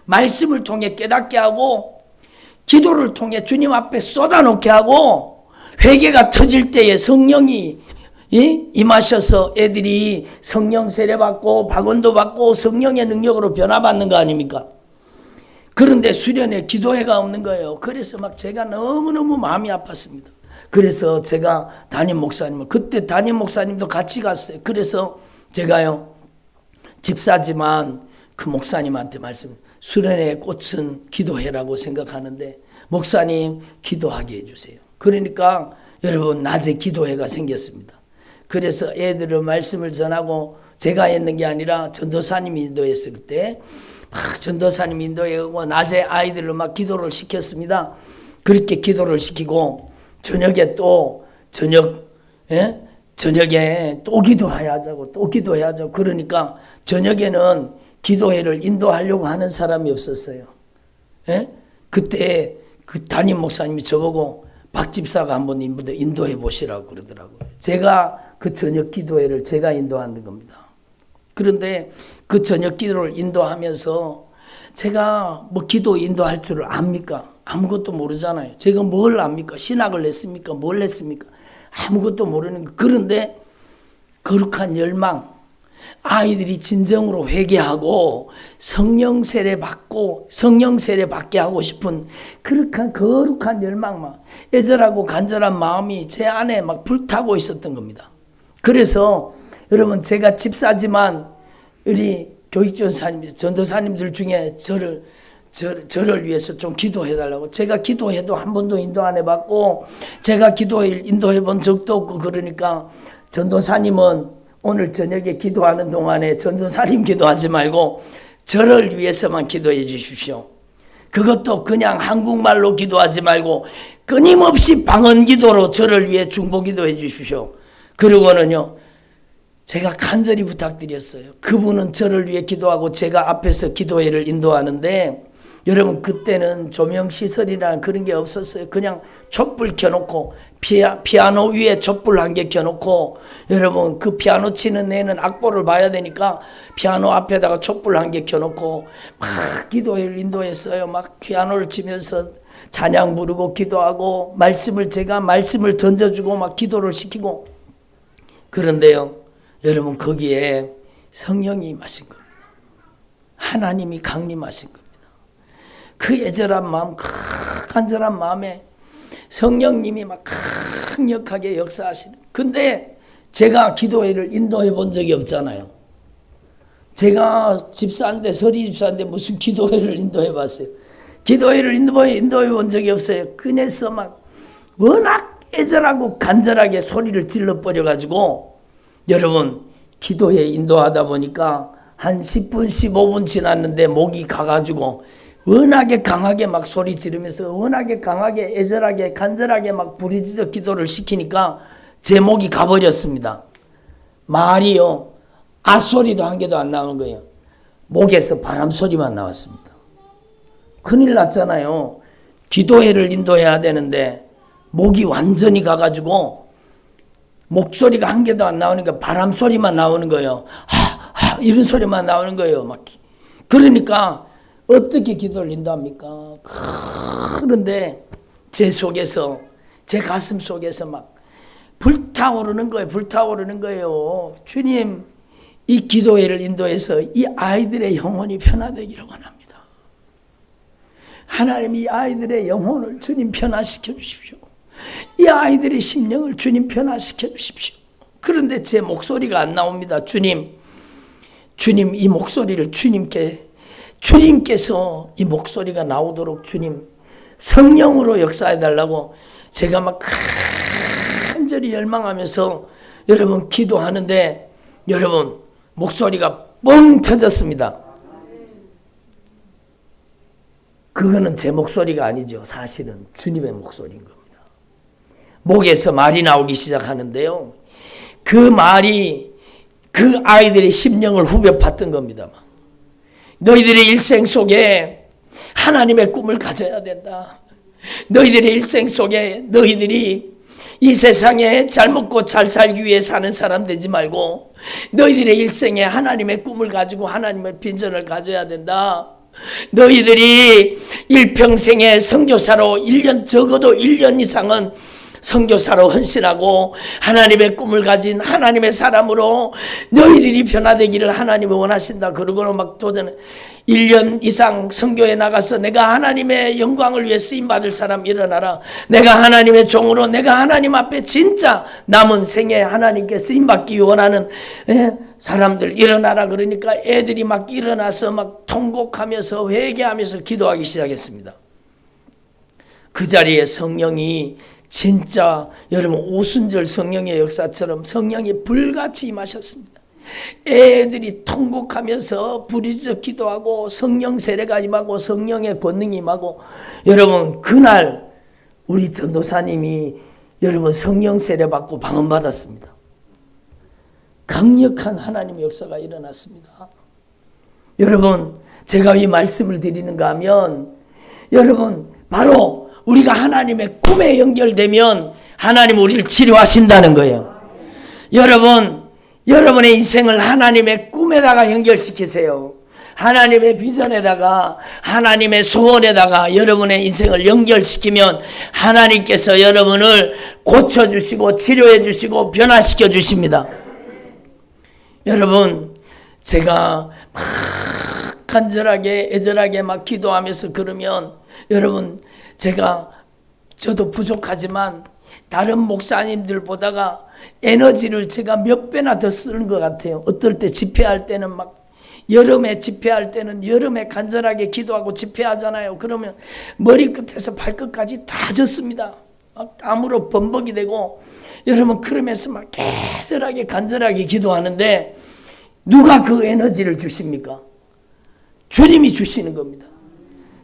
말씀을 통해 깨닫게 하고 기도를 통해 주님 앞에 쏟아놓게 하고 회개가 터질 때에 성령이 임하셔서 애들이 성령 세례받고 방언도 받고 성령의 능력으로 변화받는 거 아닙니까? 그런데 수련회 기도회가 없는 거예요. 그래서 막 제가 너무너무 마음이 아팠습니다. 그래서 제가 담임 목사님을 그때 담임 목사님도 같이 갔어요. 그래서 제가요 집사지만 그 목사님한테 수련회의 꽃은 기도회라고 생각하는데 목사님 기도하게 해주세요. 그러니까 여러분 낮에 기도회가 생겼습니다. 그래서 애들을 말씀을 전하고 제가 했는 게 아니라 전도사님이 인도했어요. 그때 전도사님이 인도해가고 낮에 아이들을 막 기도를 시켰습니다. 그렇게 기도를 시키고 저녁에 또 저녁에 또 기도해야자고 또 기도해야자고 그러니까 저녁에는 기도회를 인도하려고 하는 사람이 없었어요. 그때 그 담임 목사님이 저보고 박 집사가 한번 인도해 보시라고 그러더라고요. 제가 그 저녁 기도회를 제가 인도하는 겁니다. 그런데 그 저녁 기도를 인도하면서 제가 뭐 기도 인도할 줄 압니까? 아무것도 모르잖아요. 제가 뭘 압니까? 신학을 했습니까? 뭘 했습니까? 아무것도 모르는 거. 그런데 거룩한 열망, 아이들이 진정으로 회개하고 성령 세례 받게 하고 싶은 거룩한 열망만 애절하고 간절한 마음이 제 안에 막 불타고 있었던 겁니다. 그래서 여러분 제가 집사지만 우리 전도사님들 중에 저를 위해서 좀 기도해달라고. 제가 기도해도 한 번도 인도 안 해봤고 제가 인도해 본 적도 없고 그러니까 전도사님은 오늘 저녁에 기도하는 동안에 전도사님 기도하지 말고 저를 위해서만 기도해 주십시오. 그것도 그냥 한국말로 기도하지 말고 끊임없이 방언 기도로 저를 위해 중보 기도해 주십시오. 그리고는요 제가 간절히 부탁드렸어요. 그분은 저를 위해 기도하고 제가 앞에서 기도회를 인도하는데 여러분 그때는 조명시설이라는 그런 게 없었어요. 그냥 촛불 켜놓고 피아노 위에 촛불 한 개 켜놓고 여러분 그 피아노 치는 애는 악보를 봐야 되니까 피아노 앞에다가 촛불 한 개 켜놓고 막 기도회를 인도했어요. 막 피아노를 치면서 찬양 부르고 기도하고 제가 말씀을 던져주고 막 기도를 시키고 그런데요 여러분 거기에 성령이 임하신 겁니다. 하나님이 강림하신 겁니다. 그 애절한 마음, 간절한 마음에 성령님이 막 강력하게 역사하시는. 근데 제가 기도회를 인도해 본 적이 없잖아요. 제가 집사인데 서리 집사인데 무슨 기도회를 인도해 봤어요. 기도회를 인도해 본 적이 없어요. 그래서 막 워낙 애절하고 간절하게 소리를 질러 버려가지고 여러분 기도에 인도하다 보니까 한 10분, 15분 지났는데 목이 가가지고 워낙에 강하게 막 소리 지르면서 워낙에 강하게 애절하게 간절하게 막 부르짖어 기도를 시키니까 제 목이 가버렸습니다. 말이요, 앗소리도 한 개도 안 나오는 거예요. 목에서 바람 소리만 나왔습니다. 큰일 났잖아요. 기도회를 인도해야 되는데 목이 완전히 가가지고 목소리가 한 개도 안 나오니까 바람 소리만 나오는 거예요. 하, 이런 소리만 나오는 거예요. 막. 그러니까 어떻게 기도를 인도합니까? 그런데 제 속에서, 제 가슴 속에서 막 불타오르는 거예요. 불타오르는 거예요. 주님, 이 기도회를 인도해서 이 아이들의 영혼이 변화되기를 원합니다. 하나님, 이 아이들의 영혼을 주님 변화시켜 주십시오. 이 아이들의 심령을 주님 변화시켜 주십시오. 그런데 제 목소리가 안 나옵니다. 주님, 이 목소리를 주님께서 이 목소리가 나오도록 주님 성령으로 역사해 달라고 제가 막 간절히 열망하면서 여러분 기도하는데 여러분 목소리가 뻥 터졌습니다. 그거는 제 목소리가 아니죠. 사실은 주님의 목소리인 겁니다. 목에서 말이 나오기 시작하는데요. 그 말이 그 아이들의 심령을 후벼 팠던 겁니다. 너희들의 일생 속에 하나님의 꿈을 가져야 된다. 너희들의 일생 속에 너희들이 이 세상에 잘 먹고 잘 살기 위해 사는 사람 되지 말고 너희들의 일생에 하나님의 꿈을 가지고 하나님의 빈전을 가져야 된다. 너희들이 일평생에 선교사로 1년, 적어도 1년 이상은 선교사로 헌신하고 하나님의 꿈을 가진 하나님의 사람으로 너희들이 변화되기를 하나님이 원하신다. 그러고는 막 도전 1년 이상 선교에 나가서 내가 하나님의 영광을 위해 쓰임받을 사람 일어나라. 내가 하나님의 종으로 내가 하나님 앞에 진짜 남은 생에 하나님께 쓰임받기 원하는 사람들 일어나라. 그러니까 애들이 막 일어나서 막 통곡하면서 회개하면서 기도하기 시작했습니다. 그 자리에 성령이 진짜 여러분 오순절 성령의 역사처럼 성령이 불같이 임하셨습니다. 애들이 통곡하면서 부르짖어 기도하고 성령 세례가 임하고 성령의 권능이 임하고 여러분 그날 우리 전도사님이 여러분 성령 세례 받고 방언 받았습니다. 강력한 하나님의 역사가 일어났습니다. 여러분 제가 이 말씀을 드리는가 하면 여러분 바로 우리가 하나님의 꿈에 연결되면 하나님 우리를 치료하신다는 거예요. 여러분의 인생을 하나님의 꿈에다가 연결시키세요. 하나님의 비전에다가 하나님의 소원에다가 여러분의 인생을 연결시키면 하나님께서 여러분을 고쳐주시고 치료해주시고 변화시켜 주십니다. 여러분 제가 막 간절하게 애절하게 막 기도하면서 그러면 여러분 저도 부족하지만 다른 목사님들보다가 에너지를 제가 몇 배나 더 쓰는 것 같아요. 어떨 때 집회할 때는 막 여름에 집회할 때는 여름에 간절하게 기도하고 집회하잖아요. 그러면 머리끝에서 발끝까지 다 젖습니다. 막 땀으로 범벅이 되고 여러분 그러면서 막 애절하게 간절하게 기도하는데 누가 그 에너지를 주십니까? 주님이 주시는 겁니다.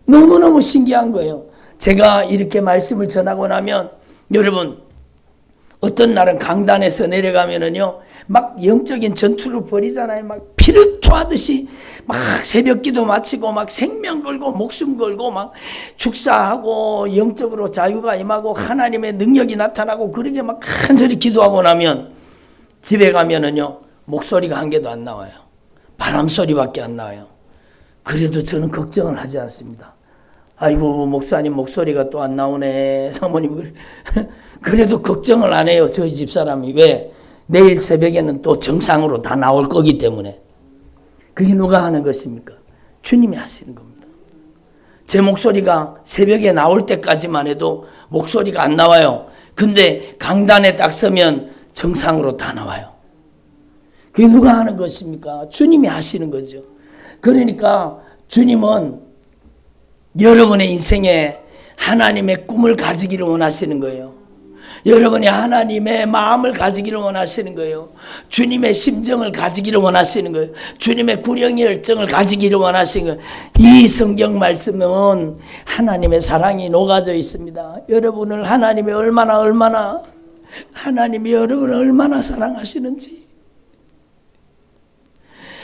너무너무 신기한 거예요. 제가 이렇게 말씀을 전하고 나면 여러분 어떤 날은 강단에서 내려가면은요 막 영적인 전투를 벌이잖아요. 막 피를 토하듯이 막 새벽 기도 마치고 막 생명 걸고 목숨 걸고 막 축사하고 영적으로 자유가 임하고 하나님의 능력이 나타나고 그러게 막 간절히 기도하고 나면 집에 가면은요 목소리가 한 개도 안 나와요. 바람 소리밖에 안 나와요. 그래도 저는 걱정을 하지 않습니다. 아이고 목사님 목소리가 또 안 나오네. 사모님 그래도 걱정을 안 해요. 저희 집사람이. 왜? 내일 새벽에는 또 정상으로 다 나올 거기 때문에. 그게 누가 하는 것입니까? 주님이 하시는 겁니다. 제 목소리가 새벽에 나올 때까지만 해도 목소리가 안 나와요. 근데 강단에 딱 서면 정상으로 다 나와요. 그게 누가 하는 것입니까? 주님이 하시는 거죠. 그러니까 주님은 여러분의 인생에 하나님의 꿈을 가지기를 원하시는 거예요. 여러분이 하나님의 마음을 가지기를 원하시는 거예요. 주님의 심정을 가지기를 원하시는 거예요. 주님의 구령의 열정을 가지기를 원하시는 거예요. 이 성경 말씀은 하나님의 사랑이 녹아져 있습니다. 여러분을 하나님이 하나님이 여러분을 얼마나 사랑하시는지,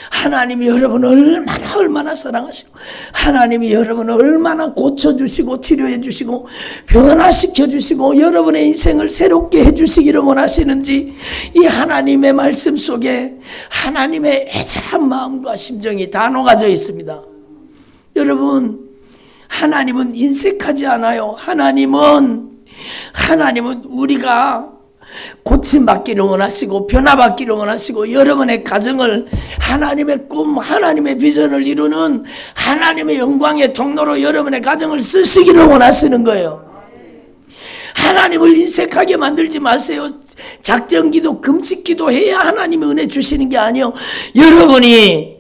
하나님이 여러분을 얼마나 사랑하시고, 하나님이 여러분을 얼마나 고쳐주시고 치료해주시고 변화시켜주시고 여러분의 인생을 새롭게 해주시기를 원하시는지, 이 하나님의 말씀 속에 하나님의 애절한 마음과 심정이 다 녹아져 있습니다. 여러분, 하나님은 인색하지 않아요. 하나님은 우리가 고침받기를 원하시고 변화받기를 원하시고, 여러분의 가정을 하나님의 꿈, 하나님의 비전을 이루는 하나님의 영광의 통로로 여러분의 가정을 쓰시기를 원하시는 거예요. 하나님을 인색하게 만들지 마세요. 작정기도 금식기도 해야 하나님의 은혜 주시는 게 아니에요. 여러분이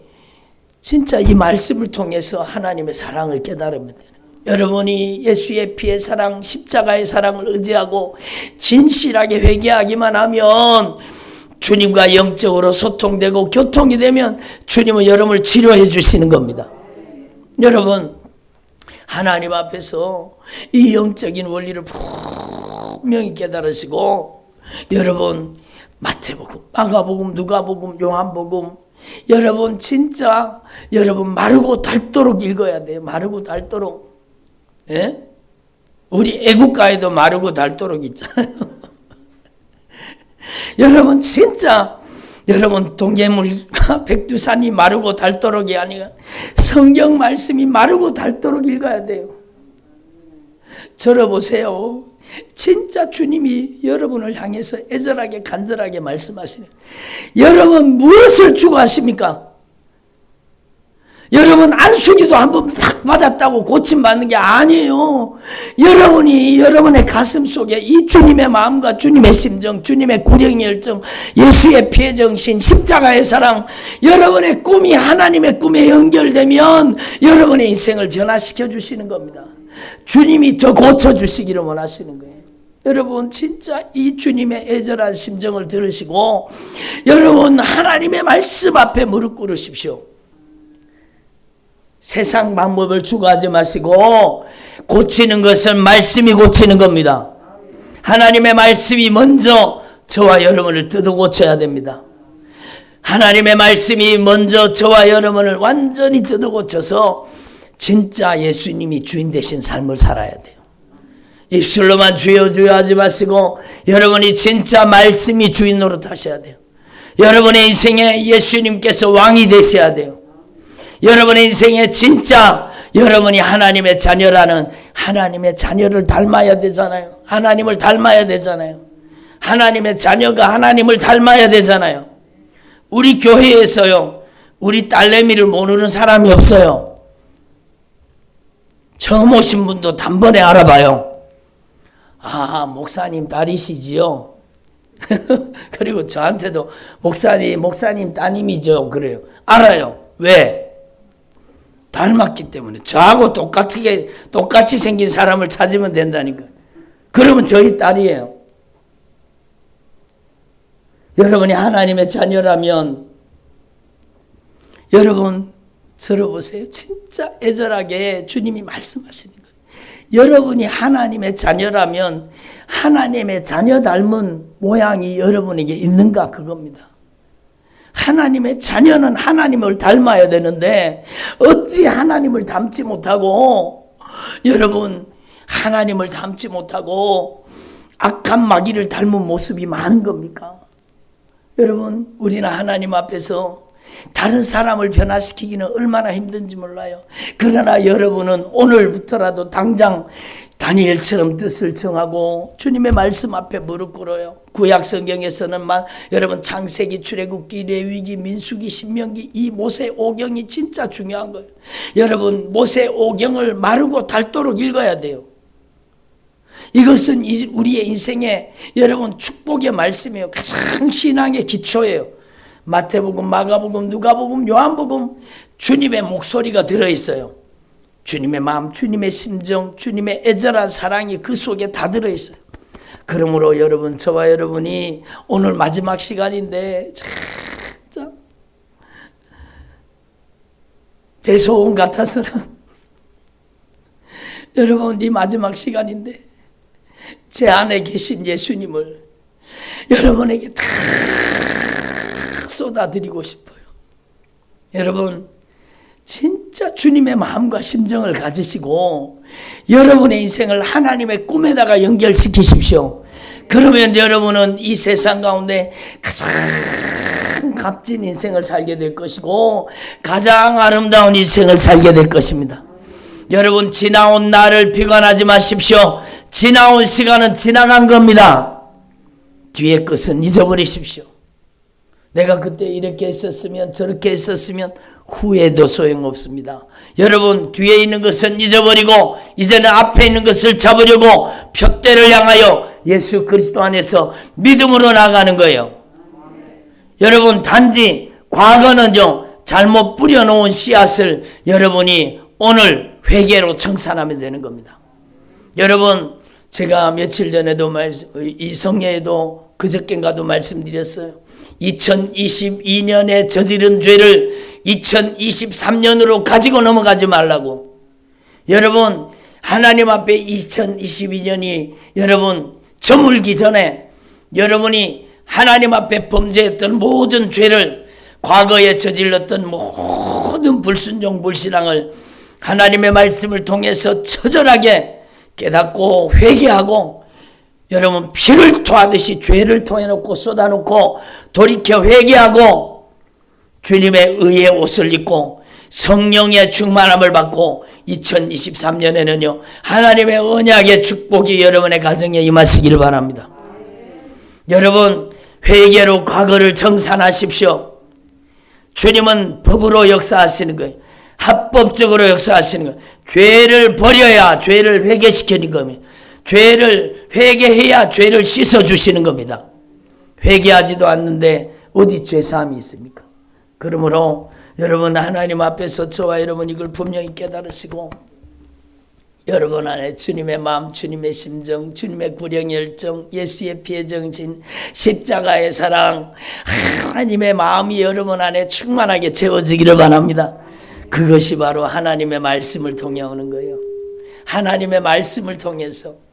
진짜 이 말씀을 통해서 하나님의 사랑을 깨달으면 돼요. 여러분이 예수의 피의 사랑, 십자가의 사랑을 의지하고 진실하게 회개하기만 하면, 주님과 영적으로 소통되고 교통이 되면 주님은 여러분을 치료해 주시는 겁니다. 여러분, 하나님 앞에서 이 영적인 원리를 분명히 깨달으시고, 여러분 마태복음, 마가복음, 누가복음, 요한복음, 여러분 진짜 여러분 마르고 닳도록 읽어야 돼요. 마르고 닳도록. 예? 우리 애국가에도 마르고 닳도록 있잖아요. 여러분 진짜 여러분 동계물 백두산이 마르고 닳도록이 아니라 성경 말씀이 마르고 닳도록 읽어야 돼요. 들어보세요. 진짜 주님이 여러분을 향해서 애절하게 간절하게 말씀하시네요. 여러분 무엇을 추구하십니까? 여러분 안수기도 한번 딱 받았다고 고침받는 게 아니에요. 여러분이 여러분의 가슴 속에 이 주님의 마음과 주님의 심정, 주님의 구령의 열정, 예수의 피의 정신, 십자가의 사랑, 여러분의 꿈이 하나님의 꿈에 연결되면 여러분의 인생을 변화시켜 주시는 겁니다. 주님이 더 고쳐주시기를 원하시는 거예요. 여러분 진짜 이 주님의 애절한 심정을 들으시고 여러분 하나님의 말씀 앞에 무릎 꿇으십시오. 세상 방법을 추구하지 마시고, 고치는 것은 말씀이 고치는 겁니다. 하나님의 말씀이 먼저 저와 여러분을 뜯어 고쳐야 됩니다. 하나님의 말씀이 먼저 저와 여러분을 완전히 뜯어 고쳐서 진짜 예수님이 주인 되신 삶을 살아야 돼요. 입술로만 주여 주여 하지 마시고 여러분이 진짜 말씀이 주인 노릇하셔야 돼요. 여러분의 인생에 예수님께서 왕이 되셔야 돼요. 여러분의 인생에 진짜 여러분이 하나님의 자녀라는 하나님의 자녀를 닮아야 되잖아요. 하나님을 닮아야 되잖아요. 하나님의 자녀가 하나님을 닮아야 되잖아요. 우리 교회에서요, 우리 딸내미를 모르는 사람이 없어요. 처음 오신 분도 단번에 알아봐요. 아, 목사님 딸이시지요? 그리고 저한테도 목사님 따님이죠. 그래요. 알아요. 왜? 닮았기 때문에. 저하고 똑같이 생긴 사람을 찾으면 된다니까. 그러면 저희 딸이에요. 여러분이 하나님의 자녀라면 여러분 들어보세요. 진짜 애절하게 주님이 말씀하시는 거예요. 여러분이 하나님의 자녀라면 하나님의 자녀 닮은 모양이 여러분에게 있는가 그겁니다. 하나님의 자녀는 하나님을 닮아야 되는데 어찌 하나님을 닮지 못하고, 여러분 하나님을 닮지 못하고 악한 마귀를 닮은 모습이 많은 겁니까? 여러분 우리는 하나님 앞에서 다른 사람을 변화시키기는 얼마나 힘든지 몰라요. 그러나 여러분은 오늘부터라도 당장 다니엘처럼 뜻을 정하고 주님의 말씀 앞에 무릎 꿇어요. 구약 성경에서는 여러분 창세기, 출애굽기, 레위기, 민수기, 신명기, 이 모세 오경이 진짜 중요한 거예요. 여러분 모세 오경을 마르고 닳도록 읽어야 돼요. 이것은 우리의 인생에 여러분 축복의 말씀이에요. 가장 신앙의 기초예요. 마태복음, 마가복음, 누가복음, 요한복음 주님의 목소리가 들어있어요. 주님의 마음, 주님의 심정, 주님의 애절한 사랑이 그 속에 다 들어있어요. 그러므로 여러분, 저와 여러분이 오늘 마지막 시간인데 진짜 제 소원 같아서는 여러분, 이 마지막 시간인데 제 안에 계신 예수님을 여러분에게 다 쏟아드리고 싶어요. 여러분, 진짜 주님의 마음과 심정을 가지시고 여러분의 인생을 하나님의 꿈에다가 연결시키십시오. 그러면 여러분은 이 세상 가운데 가장 값진 인생을 살게 될 것이고 가장 아름다운 인생을 살게 될 것입니다. 여러분, 지나온 날을 비관하지 마십시오. 지나온 시간은 지나간 겁니다. 뒤의 것은 잊어버리십시오. 내가 그때 이렇게 했었으면 저렇게 했었으면 후회도 소용없습니다. 여러분, 뒤에 있는 것은 잊어버리고 이제는 앞에 있는 것을 잡으려고 표대를 향하여 예수 그리스도 안에서 믿음으로 나가는 거예요. 여러분, 단지 과거는요, 잘못 뿌려놓은 씨앗을 여러분이 오늘 회개로 청산하면 되는 겁니다. 여러분, 제가 며칠 전에도 이 성례에도 그저께인가도 말씀드렸어요. 2022년에 저지른 죄를 2023년으로 가지고 넘어가지 말라고. 여러분, 하나님 앞에 2022년이 여러분 저물기 전에 여러분이 하나님 앞에 범죄했던 모든 죄를, 과거에 저질렀던 모든 불순종 불신앙을 하나님의 말씀을 통해서 처절하게 깨닫고 회개하고, 여러분 피를 토하듯이 죄를 토해놓고 쏟아놓고 돌이켜 회개하고 주님의 의의 옷을 입고 성령의 충만함을 받고 2023년에는요 하나님의 언약의 축복이 여러분의 가정에 임하시기를 바랍니다. 여러분, 회개로 과거를 정산하십시오. 주님은 법으로 역사하시는 거예요. 합법적으로 역사하시는 거예요. 죄를 버려야 죄를 회개시키는 겁니다. 죄를 회개해야 죄를 씻어주시는 겁니다. 회개하지도 않는데 어디 죄사함이 있습니까? 그러므로 여러분, 하나님 앞에서 저와 여러분 이걸 분명히 깨달으시고 여러분 안에 주님의 마음, 주님의 심정, 주님의 구령의 열정, 예수의 피의 정신, 십자가의 사랑, 하나님의 마음이 여러분 안에 충만하게 채워지기를 바랍니다. 그것이 바로 하나님의 말씀을 통해 오는 거예요. 하나님의 말씀을 통해서,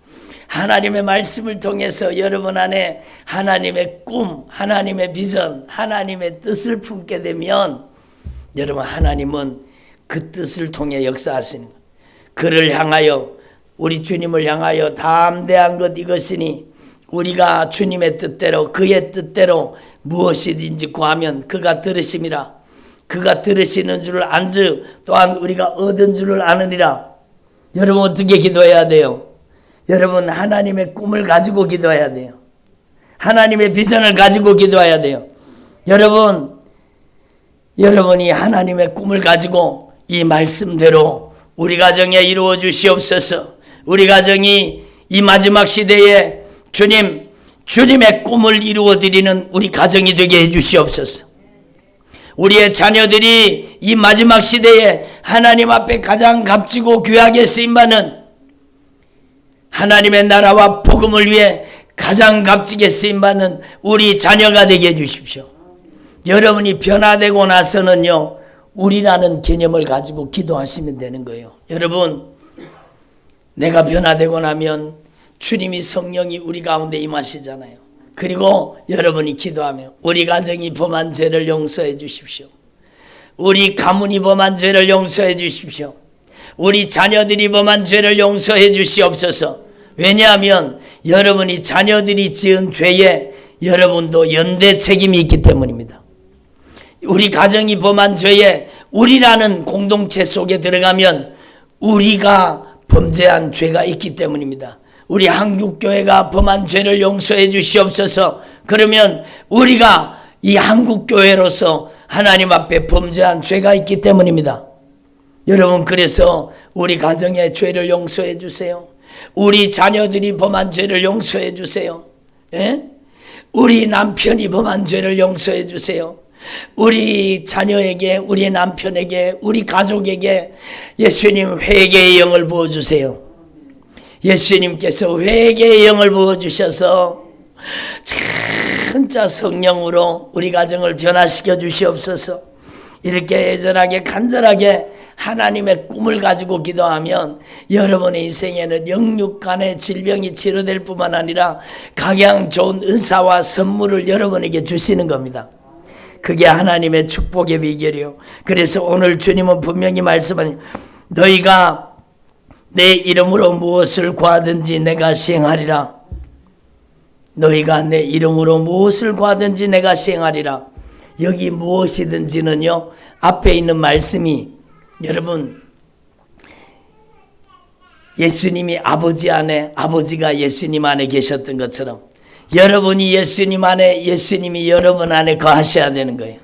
하나님의 말씀을 통해서 여러분 안에 하나님의 꿈, 하나님의 비전, 하나님의 뜻을 품게 되면 여러분, 하나님은 그 뜻을 통해 역사하시는 거예요. 그를 향하여, 우리 주님을 향하여 담대한 것 이것이니 우리가 주님의 뜻대로, 그의 뜻대로 무엇이든지 구하면 그가 들으심이라. 그가 들으시는 줄을 안즉 또한 우리가 얻은 줄을 아느니라. 여러분, 어떻게 기도해야 돼요? 여러분, 하나님의 꿈을 가지고 기도해야 돼요. 하나님의 비전을 가지고 기도해야 돼요. 여러분이 하나님의 꿈을 가지고 이 말씀대로 우리 가정에 이루어 주시옵소서. 우리 가정이 이 마지막 시대에 주님의 꿈을 이루어 드리는 우리 가정이 되게 해 주시옵소서. 우리의 자녀들이 이 마지막 시대에 하나님 앞에 가장 값지고 귀하게 쓰임받는, 하나님의 나라와 복음을 위해 가장 값지게 쓰임받는 우리 자녀가 되게 해주십시오. 여러분이 변화되고 나서는요, 우리라는 개념을 가지고 기도하시면 되는 거예요. 여러분, 내가 변화되고 나면 주님이, 성령이 우리 가운데 임하시잖아요. 그리고 여러분이 기도하며 우리 가정이 범한 죄를 용서해 주십시오. 우리 가문이 범한 죄를 용서해 주십시오. 우리 자녀들이 범한 죄를 용서해 주시옵소서. 왜냐하면 여러분이 자녀들이 지은 죄에 여러분도 연대 책임이 있기 때문입니다. 우리 가정이 범한 죄에 우리라는 공동체 속에 들어가면 우리가 범죄한 죄가 있기 때문입니다. 우리 한국교회가 범한 죄를 용서해 주시옵소서. 그러면 우리가 이 한국교회로서 하나님 앞에 범죄한 죄가 있기 때문입니다. 여러분, 그래서 우리 가정의 죄를 용서해 주세요. 우리 자녀들이 범한 죄를 용서해 주세요. 예? 우리 남편이 범한 죄를 용서해 주세요. 우리 자녀에게, 우리 남편에게, 우리 가족에게 예수님 회개의 영을 부어주세요. 예수님께서 회개의 영을 부어주셔서 진짜 성령으로 우리 가정을 변화시켜 주시옵소서. 이렇게 애절하게 간절하게 하나님의 꿈을 가지고 기도하면 여러분의 인생에는 영육간의 질병이 치료될 뿐만 아니라 각양 좋은 은사와 선물을 여러분에게 주시는 겁니다. 그게 하나님의 축복의 비결이요. 그래서 오늘 주님은 분명히 말씀하니 너희가 내 이름으로 무엇을 구하든지 내가 시행하리라. 너희가 내 이름으로 무엇을 구하든지 내가 시행하리라. 여기 무엇이든지는요, 앞에 있는 말씀이 여러분 예수님이 아버지 안에, 아버지가 예수님 안에 계셨던 것처럼 여러분이 예수님 안에, 예수님이 여러분 안에 거하셔야 되는 거예요.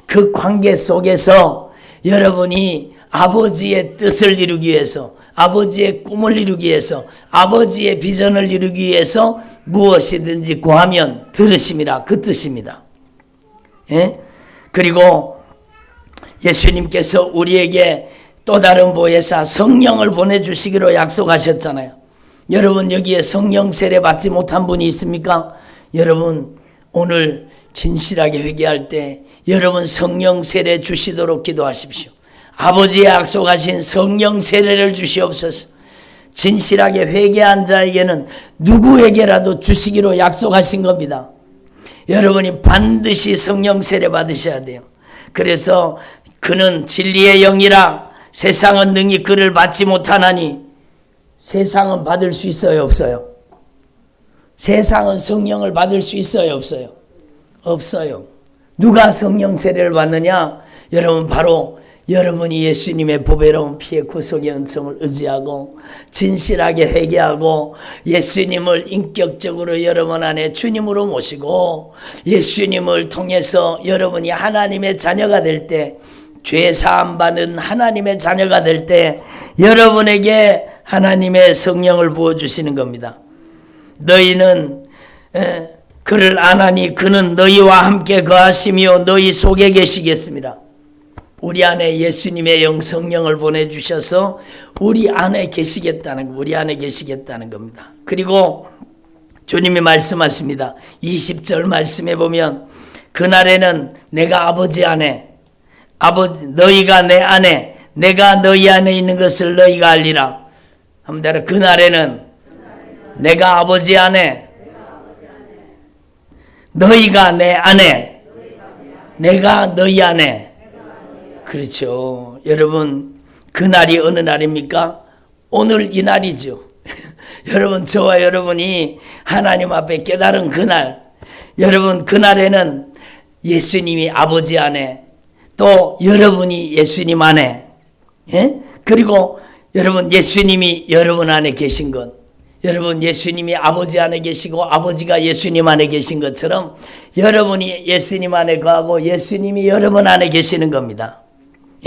그 관계 속에서 여러분이 아버지의 뜻을 이루기 위해서, 아버지의 꿈을 이루기 위해서, 아버지의 비전을 이루기 위해서 무엇이든지 구하면 들으심이라 그 뜻입니다. 예? 그리고 예수님께서 우리에게 또 다른 보혜사 성령을 보내주시기로 약속하셨잖아요. 여러분 여기에 성령 세례 받지 못한 분이 있습니까? 여러분 오늘 진실하게 회개할 때 여러분 성령 세례 주시도록 기도하십시오. 아버지의 약속하신 성령 세례를 주시옵소서. 진실하게 회개한 자에게는 누구에게라도 주시기로 약속하신 겁니다. 여러분이 반드시 성령 세례 받으셔야 돼요. 그래서 그는 진리의 영이라 세상은 능히 그를 받지 못하나니, 세상은 받을 수 있어요, 없어요? 세상은 성령을 받을 수 있어요, 없어요? 없어요. 누가 성령 세례를 받느냐? 여러분 바로 여러분이 예수님의 보배로운 피의 구속의 은총을 의지하고 진실하게 회개하고 예수님을 인격적으로 여러분 안에 주님으로 모시고 예수님을 통해서 여러분이 하나님의 자녀가 될 때, 죄 사함 받은 하나님의 자녀가 될 때 여러분에게 하나님의 성령을 부어주시는 겁니다. 너희는 그를 아나니 그는 너희와 함께 거하시며 너희 속에 계시겠습니다. 우리 안에 예수님의 영 성령을 보내주셔서 우리 안에 계시겠다는 거, 우리 안에 계시겠다는 겁니다. 그리고 주님이 말씀하십니다. 20절 말씀해 보면 그날에는 내가 아버지 안에, 너희가 내 안에, 내가 너희 안에 있는 것을 너희가 알리라. 한번 그날에는 내가 아버지 안에, 너희가 내 안에, 내가 너희 안에. 그렇죠. 여러분 그날이 어느 날입니까? 오늘 이 날이죠. 여러분 저와 여러분이 하나님 앞에 깨달은 그날, 여러분 그날에는 예수님이 아버지 안에, 또 여러분이 예수님 안에, 예? 그리고 여러분 예수님이 여러분 안에 계신 것, 여러분 예수님이 아버지 안에 계시고 아버지가 예수님 안에 계신 것처럼 여러분이 예수님 안에 거하고 예수님이 여러분 안에 계시는 겁니다.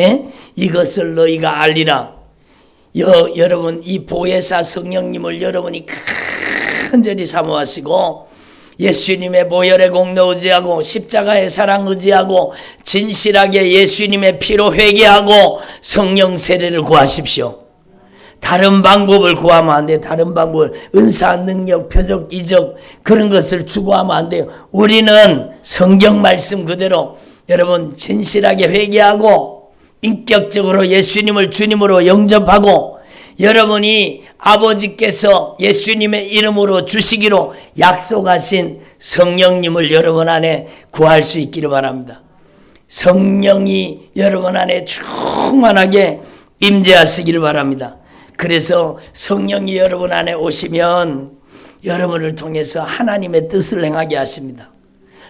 예? 이것을 너희가 알리라. 여러분 이 보혜사 성령님을 여러분이 간절히 사모하시고 예수님의 보혈의 공로 의지하고 십자가의 사랑 의지하고 진실하게 예수님의 피로 회개하고 성령 세례를 구하십시오. 다른 방법을 구하면 안 돼요. 다른 방법을 은사, 능력, 표적, 이적 그런 것을 추구하면 안 돼요. 우리는 성경 말씀 그대로 여러분 진실하게 회개하고 인격적으로 예수님을 주님으로 영접하고 여러분이 아버지께서 예수님의 이름으로 주시기로 약속하신 성령님을 여러분 안에 구할 수 있기를 바랍니다. 성령이 여러분 안에 충만하게 임재하시기를 바랍니다. 그래서 성령이 여러분 안에 오시면 여러분을 통해서 하나님의 뜻을 행하게 하십니다.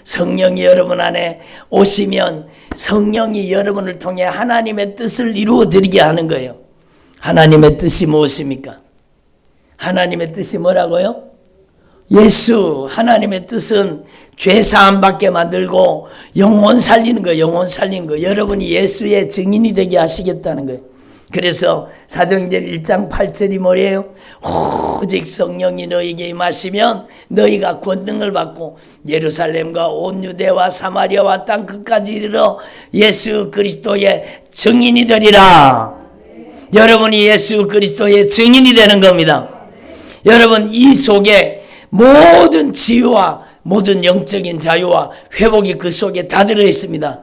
성령이 여러분 안에 오시면 성령이 여러분을 통해 하나님의 뜻을 이루어 드리게 하는 거예요. 하나님의 뜻이 무엇입니까? 하나님의 뜻이 뭐라고요? 예수. 하나님의 뜻은 죄 사함 받게 만들고 영혼 살리는 거예요. 영혼 살리는 거. 여러분이 예수의 증인이 되게 하시겠다는 거예요. 그래서 사도행전 1장 8절이 뭐래요? 오직 성령이 너희에게 임하시면 너희가 권능을 받고 예루살렘과 온 유대와 사마리아와 땅 끝까지 이르러 예수 그리스도의 증인이 되리라. 여러분이 예수 그리스도의 증인이 되는 겁니다. 여러분 이 속에 모든 치유와 모든 영적인 자유와 회복이 그 속에 다 들어있습니다.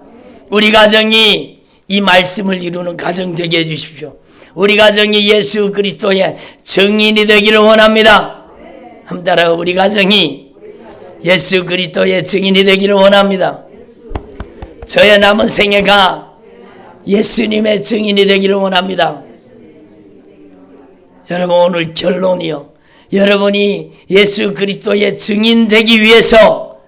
우리 가정이 이 말씀을 이루는 가정 되게 해주십시오. 우리 가정이 예수 그리스도의 증인이 되기를 원합니다. 한 따라 우리 가정이 예수 그리스도의 증인이 되기를 원합니다. 저의 남은 생애가 예수님의 증인이 되기를 원합니다. 여러분 오늘 결론이요. 여러분이 예수 그리스도의 증인 되기 위해서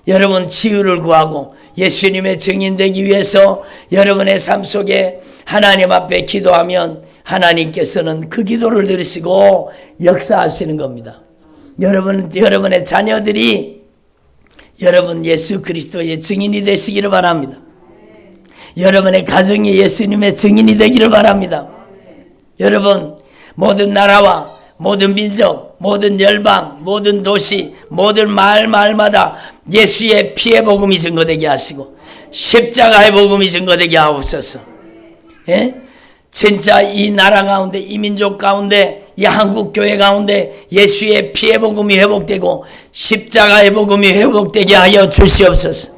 여러분 치유를 구하고 예수님의 증인 되기 위해서 여러분의 삶 속에 하나님 앞에 기도하면 하나님께서는 그 기도를 들으시고 역사하시는 겁니다. 여러분의 자녀들이 여러분 예수 그리스도의 증인이 되시기를 바랍니다. 여러분의 가정이 예수님의 증인이 되기를 바랍니다. 여러분 모든 나라와 모든 민족, 모든 열방, 모든 도시, 모든 마을마다 예수의 피의 복음이 증거되게 하시고 십자가의 복음이 증거되게 하옵소서. 예? 진짜 이 나라 가운데, 이 민족 가운데, 이 한국 교회 가운데 예수의 피의 복음이 회복되고 십자가의 복음이 회복되게 하여 주시옵소서.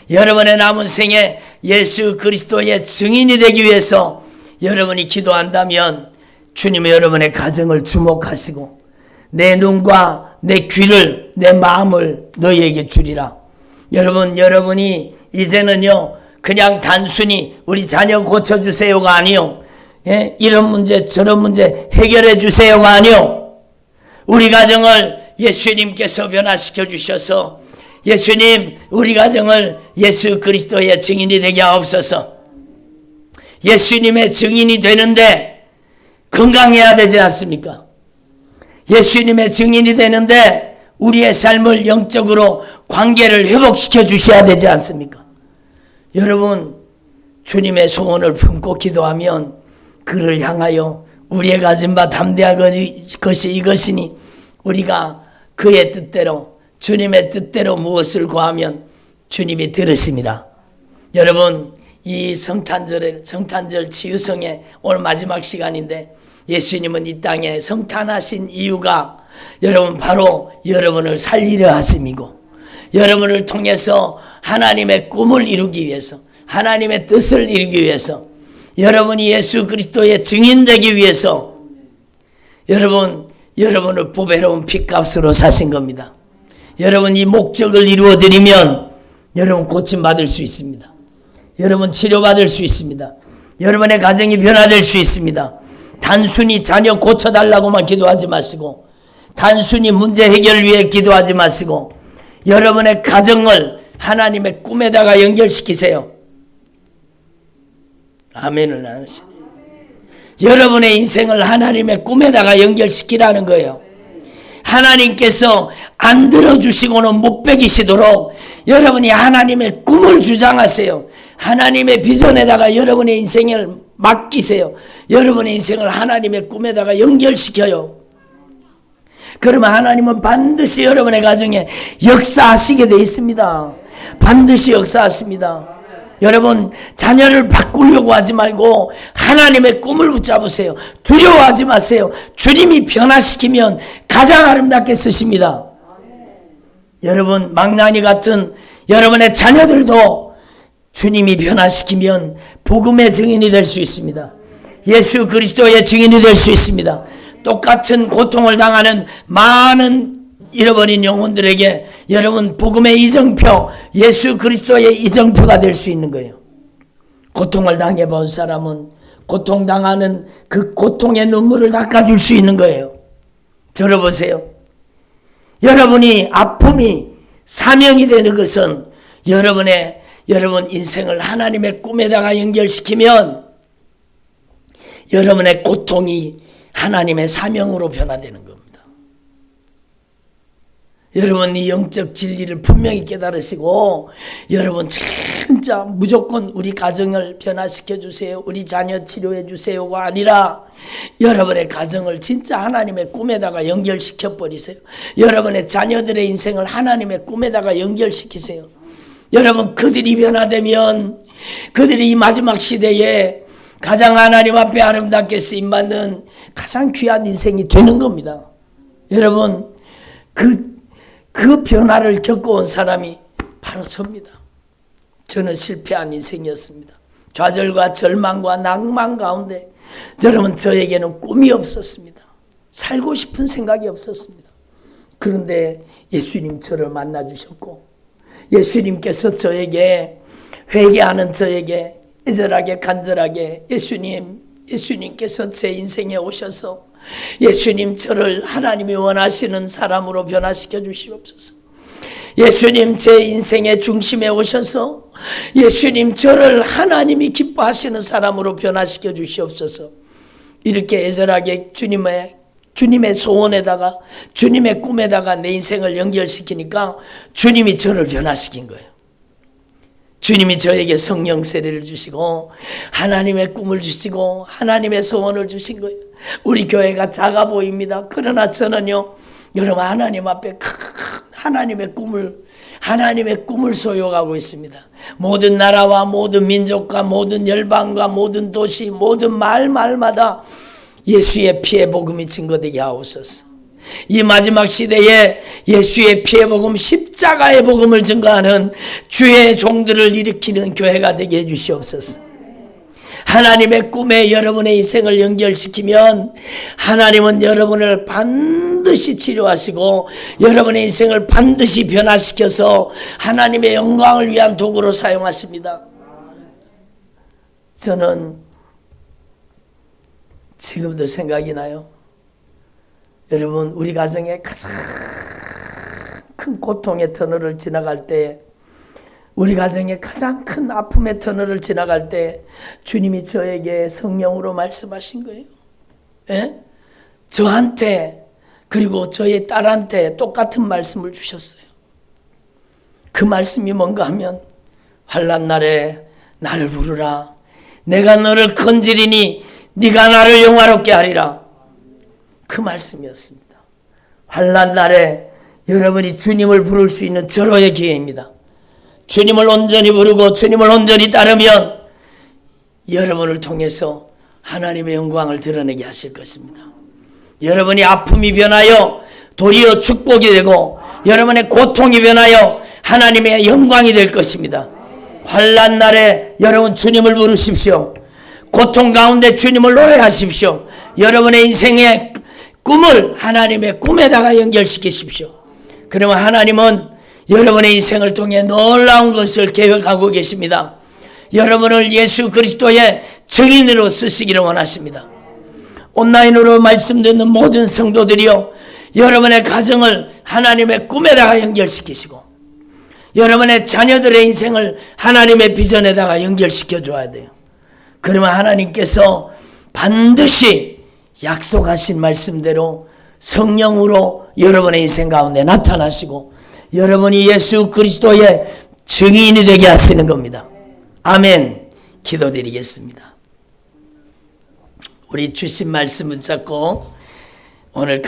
여러분의 남은 생에 예수 그리스도의 증인이 되기 위해서 여러분이 기도한다면 주님은 여러분의 가정을 주목하시고 내 눈과 내 귀를 내 마음을 너희에게 주리라. 여러분이 이제는요 그냥 단순히 우리 자녀 고쳐주세요가 아니요, 예? 이런 문제 저런 문제 해결해 주세요가 아니요, 우리 가정을 예수님께서 변화시켜 주셔서 예수님 우리 가정을 예수 그리스도의 증인이 되게 하옵소서. 예수님의 증인이 되는데 건강해야 되지 않습니까? 예수님의 증인이 되는데 우리의 삶을 영적으로 관계를 회복시켜 주셔야 되지 않습니까? 여러분 주님의 소원을 품고 기도하면 그를 향하여 우리의 가진 바 담대한 것이 이것이니 우리가 그의 뜻대로 주님의 뜻대로 무엇을 구하면 주님이 들으십니다. 여러분 이 성탄절 치유성의 오늘 마지막 시간인데 예수님은 이 땅에 성탄하신 이유가 여러분 바로 여러분을 살리려 하심이고 여러분을 통해서 하나님의 꿈을 이루기 위해서 하나님의 뜻을 이루기 위해서 여러분이 예수 그리스도의 증인되기 위해서 여러분을 보배로운 핏값으로 사신 겁니다. 여러분 이 목적을 이루어 드리면 여러분 고침받을 수 있습니다. 여러분 치료받을 수 있습니다. 여러분의 가정이 변화될 수 있습니다. 단순히 자녀 고쳐달라고만 기도하지 마시고 단순히 문제 해결 위해 기도하지 마시고 여러분의 가정을 하나님의 꿈에다가 연결시키세요. 아멘을 안 하시네. 여러분의 인생을 하나님의 꿈에다가 연결시키라는 거예요. 하나님께서 안 들어주시고는 못 베기시도록 여러분이 하나님의 꿈을 주장하세요. 하나님의 비전에다가 여러분의 인생을 맡기세요. 여러분의 인생을 하나님의 꿈에다가 연결시켜요. 그러면 하나님은 반드시 여러분의 가정에 역사하시게 되어 있습니다. 반드시 역사하십니다. 여러분 자녀를 바꾸려고 하지 말고 하나님의 꿈을 붙잡으세요. 두려워하지 마세요. 주님이 변화시키면 가장 아름답게 쓰십니다. 여러분 망나니 같은 여러분의 자녀들도 주님이 변화시키면 복음의 증인이 될 수 있습니다. 예수 그리스도의 증인이 될 수 있습니다. 똑같은 고통을 당하는 많은 잃어버린 영혼들에게 여러분 복음의 이정표, 예수 그리스도의 이정표가 될 수 있는 거예요. 고통을 당해본 사람은 고통당하는 그 고통의 눈물을 닦아줄 수 있는 거예요. 들어보세요. 여러분이 아픔이 사명이 되는 것은 여러분 인생을 하나님의 꿈에다가 연결시키면 여러분의 고통이 하나님의 사명으로 변화되는 겁니다. 여러분 이 영적 진리를 분명히 깨달으시고 여러분 진짜 무조건 우리 가정을 변화시켜 주세요. 우리 자녀 치료해 주세요가 아니라 여러분의 가정을 진짜 하나님의 꿈에다가 연결시켜 버리세요. 여러분의 자녀들의 인생을 하나님의 꿈에다가 연결시키세요. 여러분 그들이 변화되면 그들이 이 마지막 시대에 가장 하나님 앞에 아름답게 쓰임받는 가장 귀한 인생이 되는 겁니다. 여러분, 그 변화를 겪어온 사람이 바로 저입니다. 저는 실패한 인생이었습니다. 좌절과 절망과 낭만 가운데 여러분, 저에게는 꿈이 없었습니다. 살고 싶은 생각이 없었습니다. 그런데 예수님 저를 만나주셨고, 예수님께서 저에게, 회개하는 저에게 애절하게 간절하게 예수님께서 제 인생에 오셔서 예수님 저를 하나님이 원하시는 사람으로 변화시켜 주시옵소서. 예수님 제 인생의 중심에 오셔서 예수님 저를 하나님이 기뻐하시는 사람으로 변화시켜 주시옵소서. 이렇게 애절하게 주님의 소원에다가 주님의 꿈에다가 내 인생을 연결시키니까 주님이 저를 변화시킨 거예요. 주님이 저에게 성령 세례를 주시고 하나님의 꿈을 주시고 하나님의 소원을 주신 거예요. 우리 교회가 작아 보입니다. 그러나 저는요, 여러분, 하나님 앞에 큰 하나님의 꿈을 소유하고 있습니다. 모든 나라와 모든 민족과 모든 열방과 모든 도시, 모든 마을마다 예수의 피의 복음이 증거되게 하옵소서. 이 마지막 시대에 예수의 피의 복음, 십자가의 복음을 증거하는 주의 종들을 일으키는 교회가 되게 해주시옵소서. 하나님의 꿈에 여러분의 인생을 연결시키면 하나님은 여러분을 반드시 치료하시고 여러분의 인생을 반드시 변화시켜서 하나님의 영광을 위한 도구로 사용하십니다. 저는 지금도 생각이 나요. 여러분, 우리 가정에 가장 큰 고통의 터널을 지나갈 때, 우리 가정에 가장 큰 아픔의 터널을 지나갈 때 주님이 저에게 성령으로 말씀하신 거예요. 예? 저한테 그리고 저의 딸한테 똑같은 말씀을 주셨어요. 그 말씀이 뭔가 하면, 환난 날에 나를 부르라. 내가 너를 건지리니 네가 나를 영화롭게 하리라. 그 말씀이었습니다. 환난 날에 여러분이 주님을 부를 수 있는 절호의 기회입니다. 주님을 온전히 부르고 주님을 온전히 따르면 여러분을 통해서 하나님의 영광을 드러내게 하실 것입니다. 여러분이 아픔이 변하여 도리어 축복이 되고 여러분의 고통이 변하여 하나님의 영광이 될 것입니다. 환난 날에 여러분 주님을 부르십시오. 고통 가운데 주님을 노래하십시오. 여러분의 인생의 꿈을 하나님의 꿈에다가 연결시키십시오. 그러면 하나님은 여러분의 인생을 통해 놀라운 것을 계획하고 계십니다. 여러분을 예수 그리스도의 증인으로 쓰시기를 원하십니다. 온라인으로 말씀 듣는 모든 성도들이요, 여러분의 가정을 하나님의 꿈에다가 연결시키시고 여러분의 자녀들의 인생을 하나님의 비전에다가 연결시켜 줘야 돼요. 그러면 하나님께서 반드시 약속하신 말씀대로 성령으로 여러분의 인생 가운데 나타나시고 여러분이 예수 그리스도의 증인이 되게 하시는 겁니다. 아멘. 기도드리겠습니다. 우리 주신 말씀 붙잡고 오늘